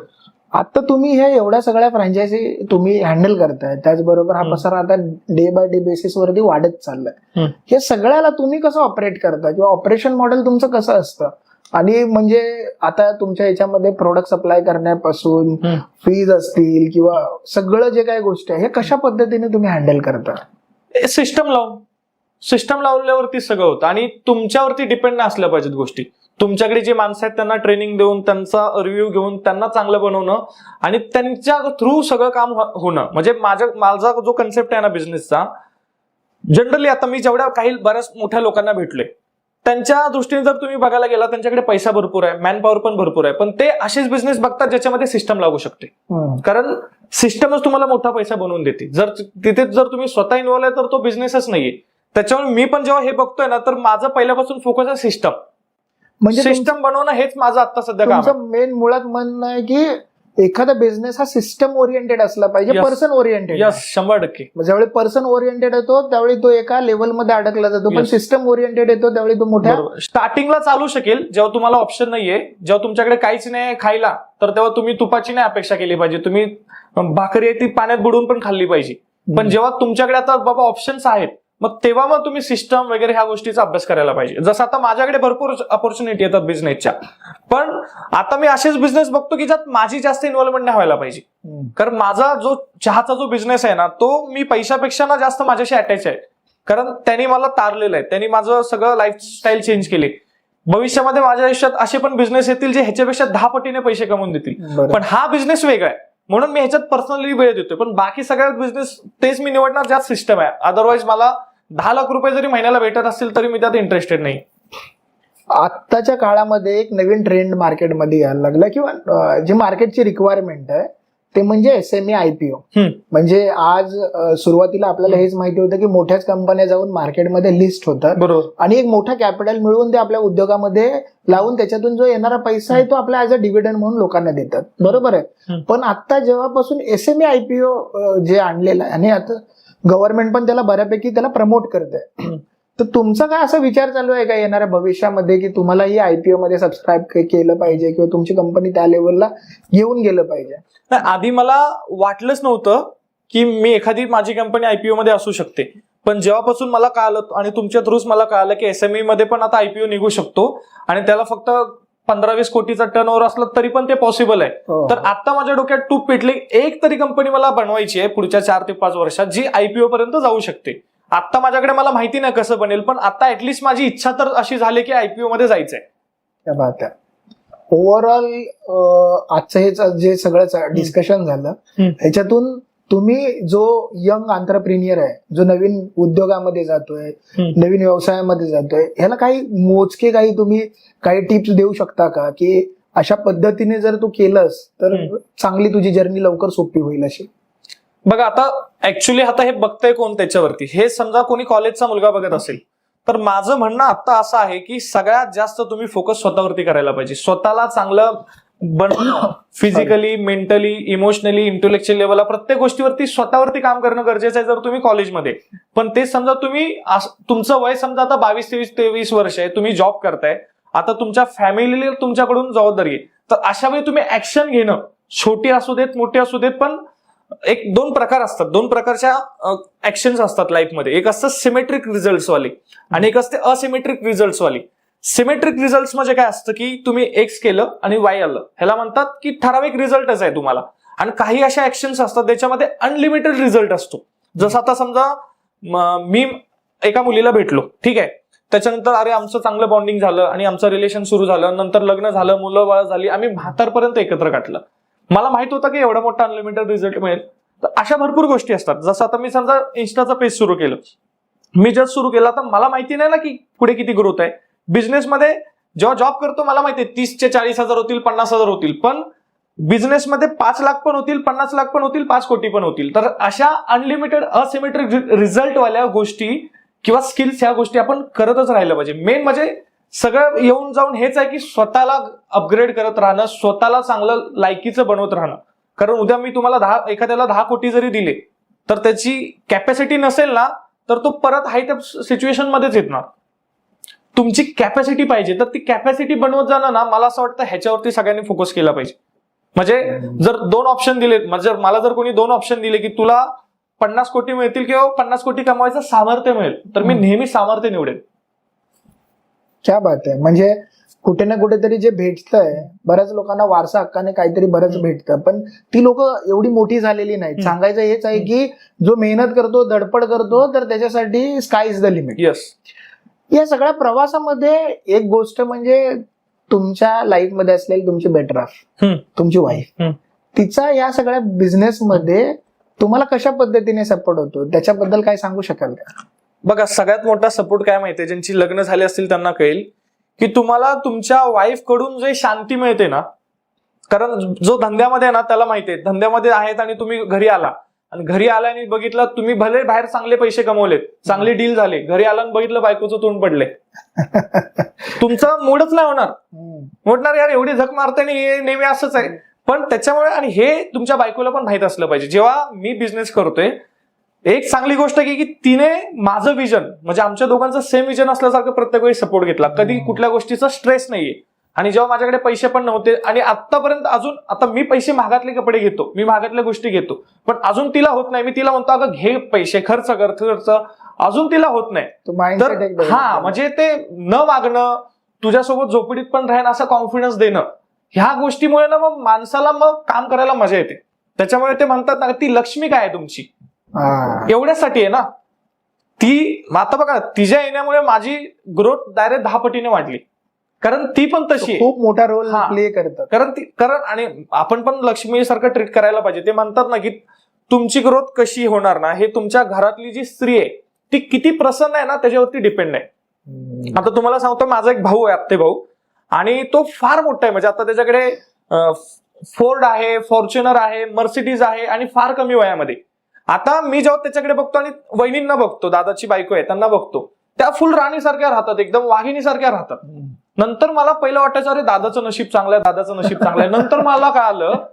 आता तुम्ही हे एवढ्या सगळ्या फ्रँचायझी तुम्ही हँडल करताय, त्याचबरोबर हा पसारा आता डे बाय डे बेसिस वरती वाढत चाललाय. हे सगळ्याला तुम्ही कसं ऑपरेट करता किंवा ऑपरेशन मॉडेल तुमचं कसं असतं? आणि म्हणजे आता तुमच्या याच्यामध्ये प्रोडक्ट सप्लाय करण्यापासून फीज असतील किंवा सगळं जे काही गोष्टी आहे, हे कशा पद्धतीने तुम्ही हँडल करता? सिस्टम लावल्यावरती सगळं होतं आणि तुमच्यावरती डिपेंड नाही असल्या पाहिजेत गोष्टी. तुमच्याकडे जे माणसं आहेत त्यांना ट्रेनिंग देऊन, त्यांचा रिव्ह्यू घेऊन त्यांना चांगलं बनवणं आणि त्यांच्या थ्रू सगळं काम होणं. म्हणजे माझा जो कन्सेप्ट आहे ना बिझनेसचा, जनरली आता मी जेवढ्या काही बऱ्याच मोठ्या लोकांना भेटले त्यांच्या दृष्टीने जर तुम्ही बघायला गेला, त्यांच्याकडे पैसा भरपूर आहे, मॅनपॉवर पण भरपूर आहे, पण ते असेच बिझनेस बघतात ज्याच्यामध्ये सिस्टम लागू शकते. कारण सिस्टमच तुम्हाला मोठा पैसा बनवून देते. जर तिथे जर तुम्ही स्वतः इन्व्हॉल्व आहे तर तो बिझनेसच नाहीये. त्याच्यामुळे मी पण जेव्हा हे बघतोय ना, तर माझं पहिल्यापासून फोकस आहे सिस्टम. म्हणजे सिस्टम बनवणं हेच माझं आता सध्या काम आहे. मेन मुळात म्हणणं आहे की एखादा बिझनेस हा सिस्टम ओरिएंटेड असला पाहिजे, पर्सन ओरिएंटेड. यस, 100%. ज्यावेळी पर्सन ओरिएंटेड येतो त्यावेळी तो एका लेवलमध्ये अडकला जातो, पण सिस्टम ओरिएंटेड येतो त्यावेळी तो मोठ्या स्टार्टिंगला चालू शकेल. जेव्हा तुम्हाला ऑप्शन नाहीये, जेव्हा तुमच्याकडे काहीच नाही खायला, तर तेव्हा तुम्ही तुपाची नाही अपेक्षा केली पाहिजे. तुम्ही भाकरी आहे ती पाण्यात बुडवून पण खाल्ली पाहिजे. पण जेव्हा तुमच्याकडे आता बाबा ऑप्शन्स आहेत, मग तेव्हा मग तुम्ही सिस्टम वगैरे ह्या गोष्टीचा अभ्यास करायला पाहिजे. जसं आता माझ्याकडे भरपूर अपॉर्च्युनिटी येतात बिझनेसच्या, पण आता मी असेच बिझनेस बघतो की ज्यात माझी जास्त इन्व्हॉल्वमेंट नाही व्हायला पाहिजे. कारण माझा जो चहाचा जो बिझनेस आहे ना, तो मी पैशापेक्षा ना जास्त माझ्याशी अटॅच आहे. कारण त्यांनी मला तारलेलं आहे, त्यांनी माझं सगळं लाईफस्टाईल चेंज केली. भविष्यामध्ये माझ्या आयुष्यात असे पण बिझनेस येतील जे ह्याच्यापेक्षा 10 पटीने पैसे कमवून देतील. पण हा बिझनेस वेगळा आहे म्हणून मी ह्याच्यात पर्सनली वेळ देतोय. पण बाकी सगळ्या बिझनेस तेच मी निवडणार ज्यात सिस्टम आहे. अदरवाईज मला 10 लाख रुपये जरी महिन्याला भेटत असतील तरी मी त्यात इंटरेस्टेड नाही. आत्ताच्या काळामध्ये एक नवीन ट्रेंड मार्केटमध्ये यायला लागला, किंवा जी मार्केटची रिक्वायरमेंट आहे ते म्हणजे एसएमई आयपीओ. म्हणजे आज सुरुवातीला आपल्याला हेच माहिती होतं की मोठ्याच कंपन्या जाऊन मार्केटमध्ये लिस्ट होतात, बरोबर, आणि एक मोठा कॅपिटल मिळवून ते आपल्या उद्योगामध्ये लावून त्याच्यातून जो येणारा पैसा आहे तो आपल्या ऍज अ डिव्हिडंड म्हणून लोकांना देतात. बरोबर आहे. पण आता जेव्हापासून एसएमई आयपीओ जे आणलेलं आहे, आणि आता गव्हर्नमेंट पण त्याला बऱ्यापैकी त्याला प्रमोट करते, तर तुमचा काय असा विचार चालू आहे का येणाऱ्या भविष्यामध्ये की तुम्हालाही आयपीओ मध्ये सबस्क्राईब केलं पाहिजे किंवा तुमची कंपनी त्या लेवलला घेऊन गेलं पाहिजे? आधी मला वाटलंच नव्हतं की मी एखादी माझी कंपनी आयपीओ मध्ये असू शकते. पण जेव्हापासून मला कळालं आणि तुमच्या थ्रूच मला कळालं की एसएमई मध्ये पण आता आयपीओ निघू शकतो आणि त्याला फक्त 15-20 कोटीचा टर्न ओव्हर असलं तरी पण ते पॉसिबल आहे. तर आता माझ्या डोक्यात टूप पेटली, एक तरी कंपनी मला बनवायची आहे पुढच्या 4 ते 5 वर्षात जी आयपीओ पर्यंत जाऊ शकते. आता माझ्याकडे मला माहिती नाही कसं बनेल, पण आता ऍटलीस्ट माझी इच्छा तर अशी झाली की आयपीओ मध्ये जायचंय. त्या बात आहे. ओव्हरऑल आजचं हे जे सगळं डिस्कशन झालं ह्याच्यातून तुम्ही जो यंग एंटरप्रेन्युअर आहे, जो नवीन उद्योगामध्ये जातोय, नवीन व्यवसायामध्ये जातोय, ह्याला काही मोजके काही टिप्स देऊ शकता का की अशा पद्धतीने जर तू केलंस तर चांगली तुझी जर्नी लवकर सोपी होईल अशी? बघा, आता ऍक्च्युली आता हे बघतंय कोण त्याच्यावरती, हे समजा कोणी कॉलेजचा मुलगा बघत असेल तर माझं म्हणणं आता असं आहे की सगळ्यात जास्त तुम्ही फोकस स्वतःवरती करायला पाहिजे. स्वतःला चांगलं बनवणं, फिजिकली, मेंटली, इमोशनली, इंटेलेक्च्युअल लेवलला प्रत्येक गोष्टीवरती स्वतःवरती काम करणं गरजेचं आहे जर तुम्ही कॉलेजमध्ये. पण ते समजा तुम्ही तुमचं वय समजा आता 22-23 वर्ष आहे, तुम्ही जॉब करताय, आता तुमच्या फॅमिलीला तुमच्याकडून जबाबदारी आहे, तर अशा वेळी तुम्ही ऍक्शन घेणं, छोटी असू देत मोठी असू देत, पण 2 प्रकार असतात, 2 प्रकारच्या ऍक्शन्स असतात लाईफमध्ये. एक असतं सिमेट्रिक रिझल्ट्स वाली आणि एक असते असिमेट्रिक रिझल्ट्स वाली. सिमेट्रिक रिझल्ट्स म्हणजे काय असतं की तुम्ही एक्स केलं आणि वाय आलं, ह्याला म्हणतात की ठराविक रिझल्टच आहे तुम्हाला. आणि काही अशा ऍक्शन्स असतात त्याच्यामध्ये अनलिमिटेड रिझल्ट असतो. जसं आता समजा मी एका मुलीला भेटलो, ठीक आहे, त्याच्यानंतर अरे आमचं चांगलं बॉन्डिंग झालं आणि आमचं रिलेशन सुरू झालं, नंतर लग्न झालं, मुलं बाळ झाली, आम्ही 72 पर्यंत एकत्र काढलं. मला माहित होतं की एवढा मोठा अनलिमिटेड रिझल्ट मिळेल. तर अशा भरपूर गोष्टी असतात. जसं आता मी समजा इन्स्टाचा पेज सुरू केलं, मी जस्ट सुरू केला, तर मला माहिती नाही ना की पुढे किती ग्रोथ आहे. बिझनेसमध्ये जेव्हा जॉब करतो मला माहिती आहे 30 ते 40 हजार होतील, 50 हजार होतील, पण बिझनेसमध्ये 5 लाख पण होतील, 50 लाख पण होतील, 5 कोटी पण होतील. तर अशा अनलिमिटेड असिमेट्रिक रिझल्ट वाल्या गोष्टी किंवा स्किल्स ह्या गोष्टी आपण करतच राहिलं पाहिजे. मेन म्हणजे सगळं येऊन जाऊन हेच आहे की स्वतःला अपग्रेड करत राहणं, स्वतःला चांगलं लायकीचं बनवत राहणं. कारण उद्या मी तुम्हाला एखाद्याला 10 कोटी जरी दिले तर त्याची कॅपॅसिटी नसेल ना, तर तो परत हाय त्या सिच्युएशन मध्येच येणार. तुमची कॅपॅसिटी पाहिजे, तर ती कॅपॅसिटी बनवत जाणं ना, मला असं वाटतं ह्याच्यावरती सगळ्यांनी फोकस केला पाहिजे. म्हणजे जर 2 ऑप्शन दिले, म्हणजे मला जर कोणी 2 ऑप्शन दिले की तुला 50 कोटी मिळतील किंवा 50 कोटी कमवायचं सामर्थ्य मिळेल, तर मी नेहमी सामर्थ्य निवडेल. क्या बात आहे. म्हणजे कुठे ना कुठेतरी जे भेटतंय, बऱ्याच लोकांना वारसा हक्काने काहीतरी बरंच भेटतं, पण ती लोक एवढी मोठी झालेली नाहीत. सांगायचं हेच आहे की जो मेहनत करतो, धडपड करतो, तर त्याच्यासाठी sky is the limit. Yes. या सगळ्या प्रवासामध्ये एक गोष्ट म्हणजे तुमच्या लाईफ मध्ये असलेली तुमची बेटर हाफ, तुमची वाईफ, तिचा या सगळ्या बिझनेस मध्ये तुम्हाला कशा पद्धतीने सपोर्ट होतो त्याच्याबद्दल काय सांगू शकाल का? बघा, सगळ्यात मोठा सपोर्ट काय माहितीये, ज्यांची लग्न झाली असतील त्यांना कळेल की तुम्हाला तुमच्या वाईफ कडून जे शांती मिळते ना, कारण जो धंद्यामध्ये आहे ना त्याला माहितीये, धंद्यामध्ये आहेत आणि तुम्ही घरी आला आणि घरी आला आणि बघितलं तुम्ही भले बाहेर चांगले पैसे कमवलेत, चांगली डील झाली, घरी आला आणि बघितलं बायकोचं तोंड पडले, तुमचं मूडच नाही होणार. म्हटणार यार एवढी झक मारते आणि हे नेहमी असंच आहे. पण त्याच्यामुळे, आणि हे तुमच्या बायकोला पण माहित असलं पाहिजे, जेव्हा मी बिझनेस करतोय एक चांगली गोष्ट की तिने माझं विजन म्हणजे आमच्या दोघांचं सेम विजन असल्यासारखं प्रत्येक वेळी सपोर्ट घेतला, कधी कुठल्या गोष्टीचा स्ट्रेस नाहीये. आणि जेव्हा माझ्याकडे पैसे पण नव्हते आणि आतापर्यंत अजून, आता मी पैसे महागातले कपडे घेतो, मी महागातल्या गोष्टी घेतो, पण अजून तिला होत नाही. मी तिला म्हणतो अगं घे पैसे, खर्च कर, अजून तिला होत नाही. तर म्हणजे ते न मागणं, तुझ्यासोबत झोपडीत पण राहीन असा कॉन्फिडन्स देणं, ह्या गोष्टीमुळे ना मग माणसाला मग काम करायला मजा येते. त्याच्यामुळे ते म्हणतात ना, ती लक्ष्मी काय आहे तुमची, एवढ्यासाठी आहे ना ती. आता बघा, तिच्या येण्यामुळे माझी ग्रोथ डायरेक्ट 10 पटीने वाढली, कारण ती पण तशी आहे, खूप मोठा रोल प्ले करतात. कारण आणि आपण पण लक्ष्मीसारखं ट्रीट करायला पाहिजे. ते म्हणतात ना की तुमची ग्रोथ कशी होणार ना, हे तुमच्या घरातली जी स्त्री आहे ती किती प्रसन्न आहे ना त्याच्यावरती डिपेंड आहे. आता तुम्हाला सांगतो, माझा एक भाऊ आहे, आत्ते भाऊ, आणि तो फार मोठा आहे. म्हणजे आता त्याच्याकडे फोर्ड आहे, फॉर्च्युनर आहे, मर्सिडीज आहे आणि फार कमी वयामध्ये. आता मी जेव्हा त्याच्याकडे बघतो आणि वहिनींना बघतो, दादाची बायको आहे त्यांना बघतो, त्या फुल राणीसारख्या राहतात, एकदम वाघिणीसारख्या राहतात. नंतर मला पहिलं वाटायचं अरे दादाचं नशीब चांगलं आहे, दादाचं नशीब चांगलं आहे. नंतर मला कळालं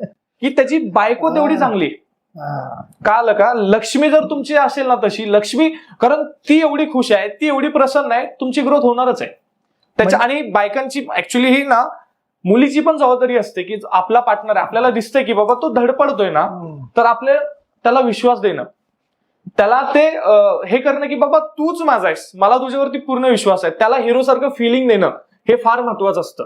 की त्याची बायको तेवढी चांगली. कळालं का? लक्ष्मी जर तुमची असेल ना तशी लक्ष्मी, कारण ती एवढी खुश आहे, ती एवढी प्रसन्न आहे, तुमची ग्रोथ होणारच आहे त्याच्या. आणि बायकांची ऍक्च्युली ही ना, मुलीची पण जबाबदारी असते की आपला पार्टनर आहे, आपल्याला दिसतंय की बाबा तो धडपडतोय ना, तर त्याला विश्वास देणं, त्याला ते हे करणं की बाबा तूच माझा आहेस, मला तुझ्यावरती पूर्ण विश्वास आहे, त्याला हिरो सारखं फिलिंग देणं, हे फार महत्वाचं असतं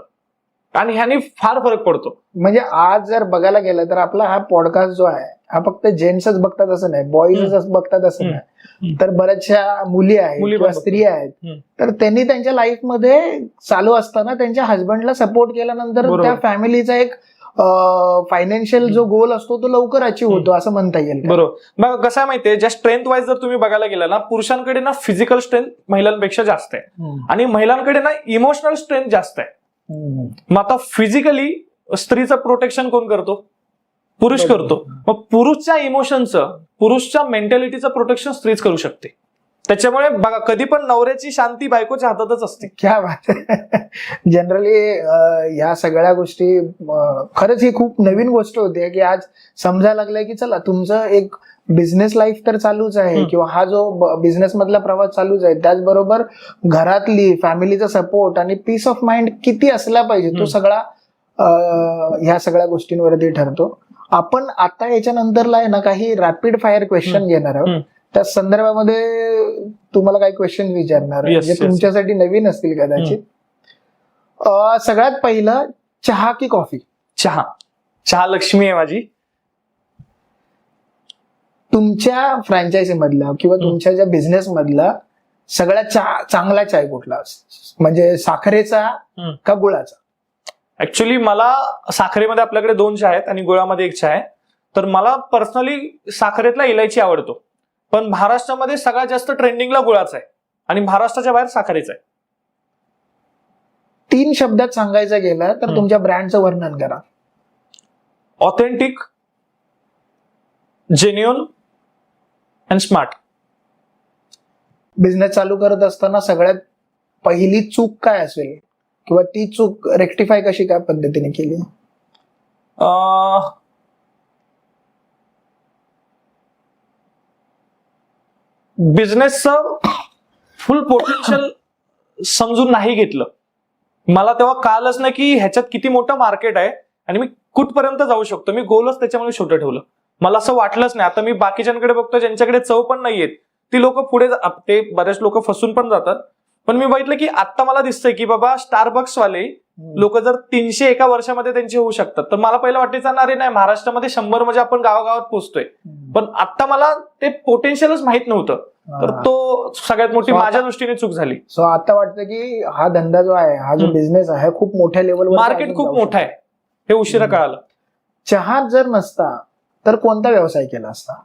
आणि ह्याने फार फरक पडतो. म्हणजे आज जर बघायला गेलं तर आपला हा पॉडकास्ट जो आहे हा फक्त जेंट्सच बघतात असं नाही, बॉईजच बघतात असं नाही, तर बऱ्याचशा मुली आहेत किंवा स्त्रिया आहेत, तर त्यांनी त्यांच्या लाईफ मध्ये चालू असताना त्यांच्या हस्बंडला सपोर्ट केल्यानंतर त्या फॅमिलीचा एक फायनान्शियल जो गोल असतो तो लवकर अचीव्ह होतो असं म्हणता येईल. बरोबर. मग कसं आहे माहितीये, ज्या स्ट्रेंथ वाईज जर तुम्ही बघायला गेला ना, पुरुषांकडे ना फिजिकल स्ट्रेंथ महिलांपेक्षा जास्त आहे आणि महिलांकडे ना इमोशनल स्ट्रेंथ जास्त आहे. मग आता फिजिकली स्त्रीचं प्रोटेक्शन कोण करतो? पुरुष करतो. मग पुरुषच्या इमोशनचं, पुरुषच्या मेंटॅलिटीचं प्रोटेक्शन स्त्रीच करू शकते. त्याच्यामुळे बघा, कधी पण नवऱ्याची शांती बायकोच्या हातातच असते. क्या बात आहे. जनरली या सगळ्या गोष्टी खरंच ही खूप नवीन गोष्ट होती की आज समजायला लागलंय की चला तुमचं एक बिझनेस लाईफ तर चालूच आहे किंवा हा जो बिझनेस मधला प्रवास चालूच आहे, त्याचबरोबर घरातली फॅमिलीचा सपोर्ट आणि पीस ऑफ माइंड किती असला पाहिजे तो सगळा ह्या सगळ्या गोष्टींवरती ठरतो. आपण आता याच्यानंतरला आहे ना काही रॅपिड फायर क्वेश्चन घेणार आहोत. त्या संदर्भामध्ये तुम्हाला काही क्वेश्चन विचारणार जे तुमच्यासाठी नवीन असतील कदाचित. सगळ्यात पहिलं, चहा की कॉफी? चहा लक्ष्मी आहे माझी. तुमच्या फ्रँचायझी मधला किंवा तुमच्या ज्या बिझनेस मधला सगळ्यात चांगला चाय कुठला, म्हणजे साखरेचा का गुळाचा? ऍक्च्युली मला साखरेमध्ये आपल्याकडे 2 चहा आहेत आणि गुळामध्ये 1 चहा आहे. तर मला पर्सनली साखरेतला इलायची आवडतो, पण महाराष्ट्रामध्ये सगळ्यात जास्त ट्रेंडिंगला गुळाचा आहे आणि महाराष्ट्राच्या बाहेर साखरेचा आहे. 3 शब्दात सांगायचं गेलं तर तुमच्या ब्रँडचं वर्णन करा. Authentic, genuine and smart. Business चालू करत असताना सगळ्यात पहिली चूक काय असेल किंवा ती चूक रेक्टिफाय कशी काय पद्धतीने केली? बिझनेसचं फुल पोटेन्शियल समजून नाही घेतलं. मला तेव्हा कळलंच नाही की ह्याच्यात किती मोठं मार्केट आहे आणि मी कुठपर्यंत जाऊ शकतो. मी गोलच त्याच्यामुळे छोटं ठेवलं. मला असं वाटलंच नाही. आता मी बाकीच्यांकडे बघतो ज्यांच्याकडे चव पण नाहीयेत, ती लोक पुढे, ते बरेच लोक फसून पण जातात. पण मी बघितलं की आता मला दिसतंय की बाबा स्टारबक्स वाले लोक जर 300 एका वर्षामध्ये त्यांचे होऊ शकतात, तर मला पहिलं वाटायचं ना, अरे नाही, महाराष्ट्रामध्ये 100 म्हणजे आपण गावागावात पोहोचतोय. पण आता मला ते पोटेन्शियलच माहित नव्हतं. तर तो सगळ्यात मोठी So आता- माझ्या दृष्टीने चूक झाली. सो आता वाटतं की हा धंदा जो आहे, हा जो हम्म. बिझनेस आहे, खूप मोठ्या लेवलवर मार्केट खूप मोठं आहे, हे उशिरा हम्म. कळालं. चहा जर नसता तर कोणता व्यवसाय केला असता?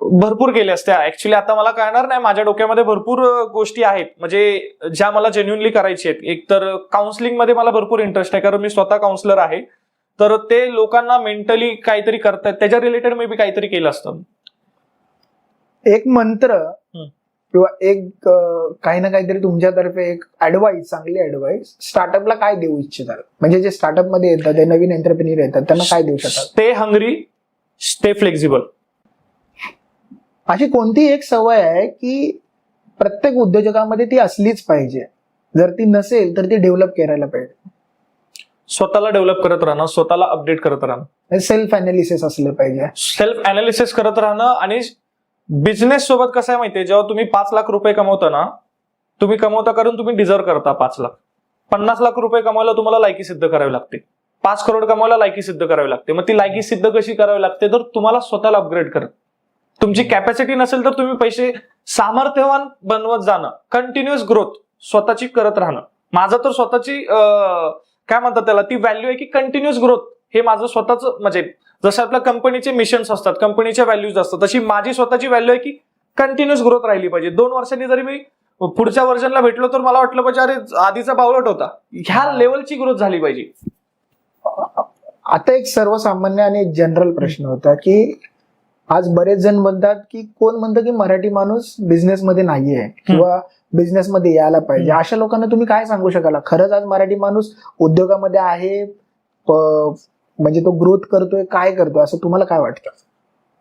भरपूर केले असते ऍक्च्युली. आता मला कळणार नाही, माझ्या डोक्यामध्ये भरपूर गोष्टी आहेत म्हणजे ज्या मला जेन्युनली करायची आहेत. एक तर काउन्सिलिंग मध्ये मला भरपूर इंटरेस्ट आहे, कारण मी स्वतः काउन्सिलर आहे. तर ते लोकांना मेंटली काहीतरी करतायत त्याच्या रिलेटेड मे बी काहीतरी केलं असतं. एक मंत्र किंवा एक काही ना काहीतरी तुमच्यातर्फे एक ऍडवाइस, चांगली ऍडवाइस स्टार्टअपला काय देऊ इच्छिताल? म्हणजे जे स्टार्टअप मध्ये येतात, ते नवीन एंटरप्रेन्युअर येतात, त्यांना काय देऊ शकाल? Stay hungry, stay flexible. अशी कोणती एक सवय आहे की प्रत्येक उद्योजकामध्ये ती असलीच पाहिजे, जर ती नसेल तर ती डेव्हलप करायला पाहिजे? स्वतःला डेव्हलप करत राहणं, स्वतःला अपडेट करत राहणं, सेल्फ अनालिसिस असलं पाहिजे. सेल्फ अनालिसिस करत राहणं. आणि बिझनेस सोबत कसं आहे माहितीये, जेव्हा तुम्ही 5 लाख रुपये कमवता ना, तुम्ही कमवता कारण तुम्ही डिझर्व करता 5 लाख. 50 लाख रुपये कमवायला तुम्हाला लायकी सिद्ध करावी लागते. 5 करोड कमवायला लायकी सिद्ध करावी लागते. मग ती लायकी सिद्ध कशी करावी लागते? तर तुम्हाला स्वतःला अपग्रेड करत. तुमची कॅपॅसिटी नसेल तर तुम्ही पैसे सामर्थ्यवान बनवत जाणं, कंटिन्युअस ग्रोथ स्वतःची करत राहणं. माझं तर स्वतःची काय म्हणतात त्याला, ती व्हॅल्यू आहे की कंटिन्युअस ग्रोथ. हे माझं स्वतःच म्हणजे जसं आपल्या कंपनीचे मिशन्स असतात, कंपनीच्या व्हॅल्यूज असतात, तशी माझी स्वतःची व्हॅल्यू आहे की कंटिन्युअस ग्रोथ राहिली पाहिजे. 2 वर्षांनी जरी मी पुढच्या वर्जनला भेटलो तर मला वाटलं पाहिजे अरे आधीचा बावलट होता, ह्या लेवलची ग्रोथ झाली पाहिजे. आता एक सर्वसामान्य आणि एक जनरल प्रश्न होता की आज बरेच जण म्हणतात की कोण म्हणतं की मराठी माणूस बिझनेस मध्ये नाहीये किंवा बिझनेस मध्ये यायला पाहिजे. अशा लोकांना तुम्ही काय सांगू शकाल? खरंच आज मराठी माणूस उद्योगामध्ये आहे, म्हणजे तो ग्रोथ करतोय, काय करतोय, असं तुम्हाला काय वाटतं?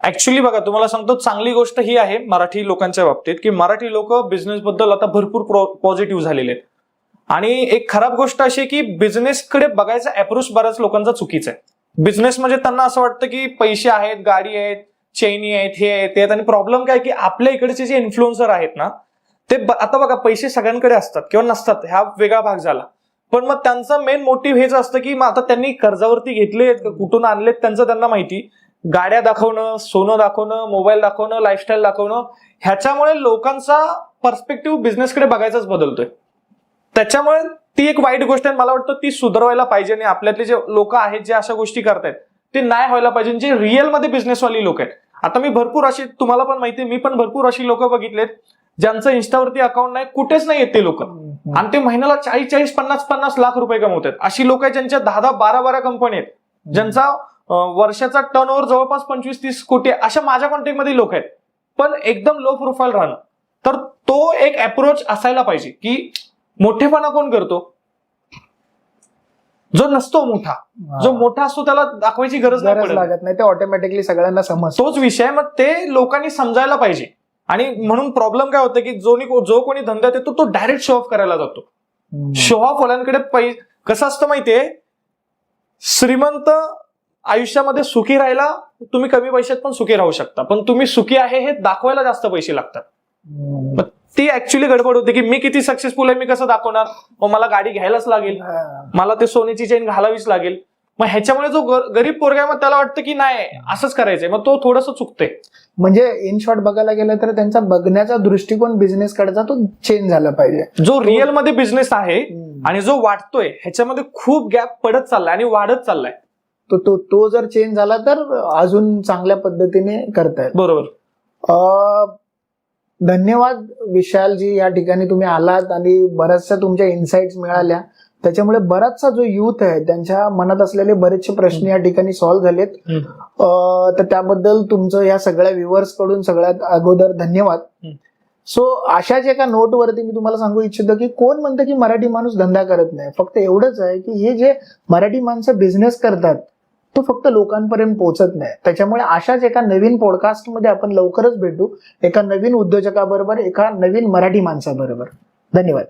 ऍक्च्युली बघा, तुम्हाला सांगतो, चांगली गोष्ट ही आहे मराठी लोकांच्या बाबतीत की मराठी लोक बिझनेस बद्दल आता भरपूर पॉझिटिव्ह झालेले आहेत. आणि एक खराब गोष्ट अशी आहे की बिझनेसकडे बघायचा अप्रोच बऱ्याच लोकांचा चुकीचा आहे. बिझनेस म्हणजे त्यांना असं वाटतं की पैसे आहेत, गाडी आहेत, चैनी आहेत, हे आहेत, ते आहेत. आणि प्रॉब्लेम काय की आपल्या इकडचे जे इन्फ्लुएन्सर आहेत ना, ते आता बघा, पैसे सगळ्यांकडे असतात किंवा नसतात, हा वेगळा भाग झाला. पण मग त्यांचा मेन मोटिव्ह हेच असतं की मग आता त्यांनी कर्जावरती घेतलेत, कुठून आणलेत त्यांचं त्यांना माहिती. गाड्या दाखवणं, सोनं दाखवणं, मोबाईल दाखवणं, लाईफस्टाईल दाखवणं, ह्याच्यामुळे लोकांचा पर्स्पेक्टिव्ह बिझनेसकडे बघायचाच बदलतोय. त्याच्यामुळे ती एक वाईट गोष्ट आहे. मला वाटतं ती सुधारवायला पाहिजे. आणि आपल्यातले जे लोक आहेत जे अशा गोष्टी करतायत ते नाही व्हायला पाहिजे, जे रिअलमध्ये बिझनेसवाली लोक आहेत. आता मी भरपूर अशी, तुम्हाला पण माहिती आहे, मी पण भरपूर अशी लोक बघितलेत ज्यांचं इन्स्टावरती अकाउंट नाही, कुठेच नाही येत ते लोक, आणि ते महिन्याला 40-50 लाख रुपये कमवतात. अशी लोक आहेत ज्यांच्या 10 12 कंपनी आहेत, ज्यांचा वर्षाचा टर्नओव्हर जवळपास 25-30 कोटी, अशा माझ्या कॉन्टॅक्टमध्ये लोक आहेत. पण एकदम लो प्रोफाईल राहणं. तर तो एक अप्रोच असायला पाहिजे की मोठेपणा कोण करतो? जो नसतो मोठा, जो मोठा असतो त्याला दाखवायची गरज लागत नाही, ते ऑटोमॅटिकली सगळ्यांना समजतो. तोच विषय. मग ते लोकांनी समजायला पाहिजे. आणि म्हणून प्रॉब्लेम काय होतं की जो कोणी धंद्यात येतो तो डायरेक्ट शो ऑफ करायला जातो. शो ऑफ वाल्यांकडे कसं असतं माहितीये, श्रीमंत आयुष्यामध्ये सुखी राहायला तुम्ही कमी पैशात पण सुखी राहू शकता, पण तुम्ही सुखी आहे हे दाखवायला जास्त पैसे लागतात. मग ती ऍक्च्युली गडबड होते की मी किती सक्सेसफुल आहे मी कसं दाखवणार? मग मला गाडी घ्यायलाच लागेल, मला ते सोन्याची चेन घालावीच लागेल. मग ह्याच्यामुळे जो गरीब पोरगा आहे मग त्याला वाटतं की नाही असंच करायचंय, मग तो थोडंसं चुकते. म्हणजे इन शॉर्ट बघायला गेलं तर त्यांचा बघण्याचा दृष्टिकोन बिझनेस कडचा तो चेंज झाला पाहिजे. जो रिअल मध्ये बिझनेस आहे आणि जो वाटतोय ह्याच्यामध्ये खूप गॅप पडत चाललाय आणि वाढत चाललाय. तो जर चेंज झाला तर अजून चांगल्या पद्धतीने करतायत. बरोबर. धन्यवाद विशालजी, या ठिकाणी तुम्ही आलात आणि बऱ्याचशा तुमच्या इन्साइट्स मिळाल्या. त्याच्यामुळे बराचसा जो युथ आहे त्यांच्या मनात असलेले बरेचसे प्रश्न या ठिकाणी सॉल्व्ह झालेत. तर त्याबद्दल तुमचं या सगळ्या व्ह्युअर्स कडून सगळ्यात अगोदर धन्यवाद. सो अशाच एका नोटवरती मी तुम्हाला सांगू इच्छितो की कोण म्हणतं की मराठी माणूस धंदा करत नाही. फक्त एवढंच आहे की हे जे मराठी माणसं बिझनेस करतात तो फक्त लोकांपर्यंत पोहोचत नाही. त्याच्यामुळे अशाच एका नवीन पॉडकास्टमध्ये आपण लवकरच भेटू, एका नवीन उद्योजकाबरोबर, एका नवीन मराठी माणसाबरोबर. धन्यवाद.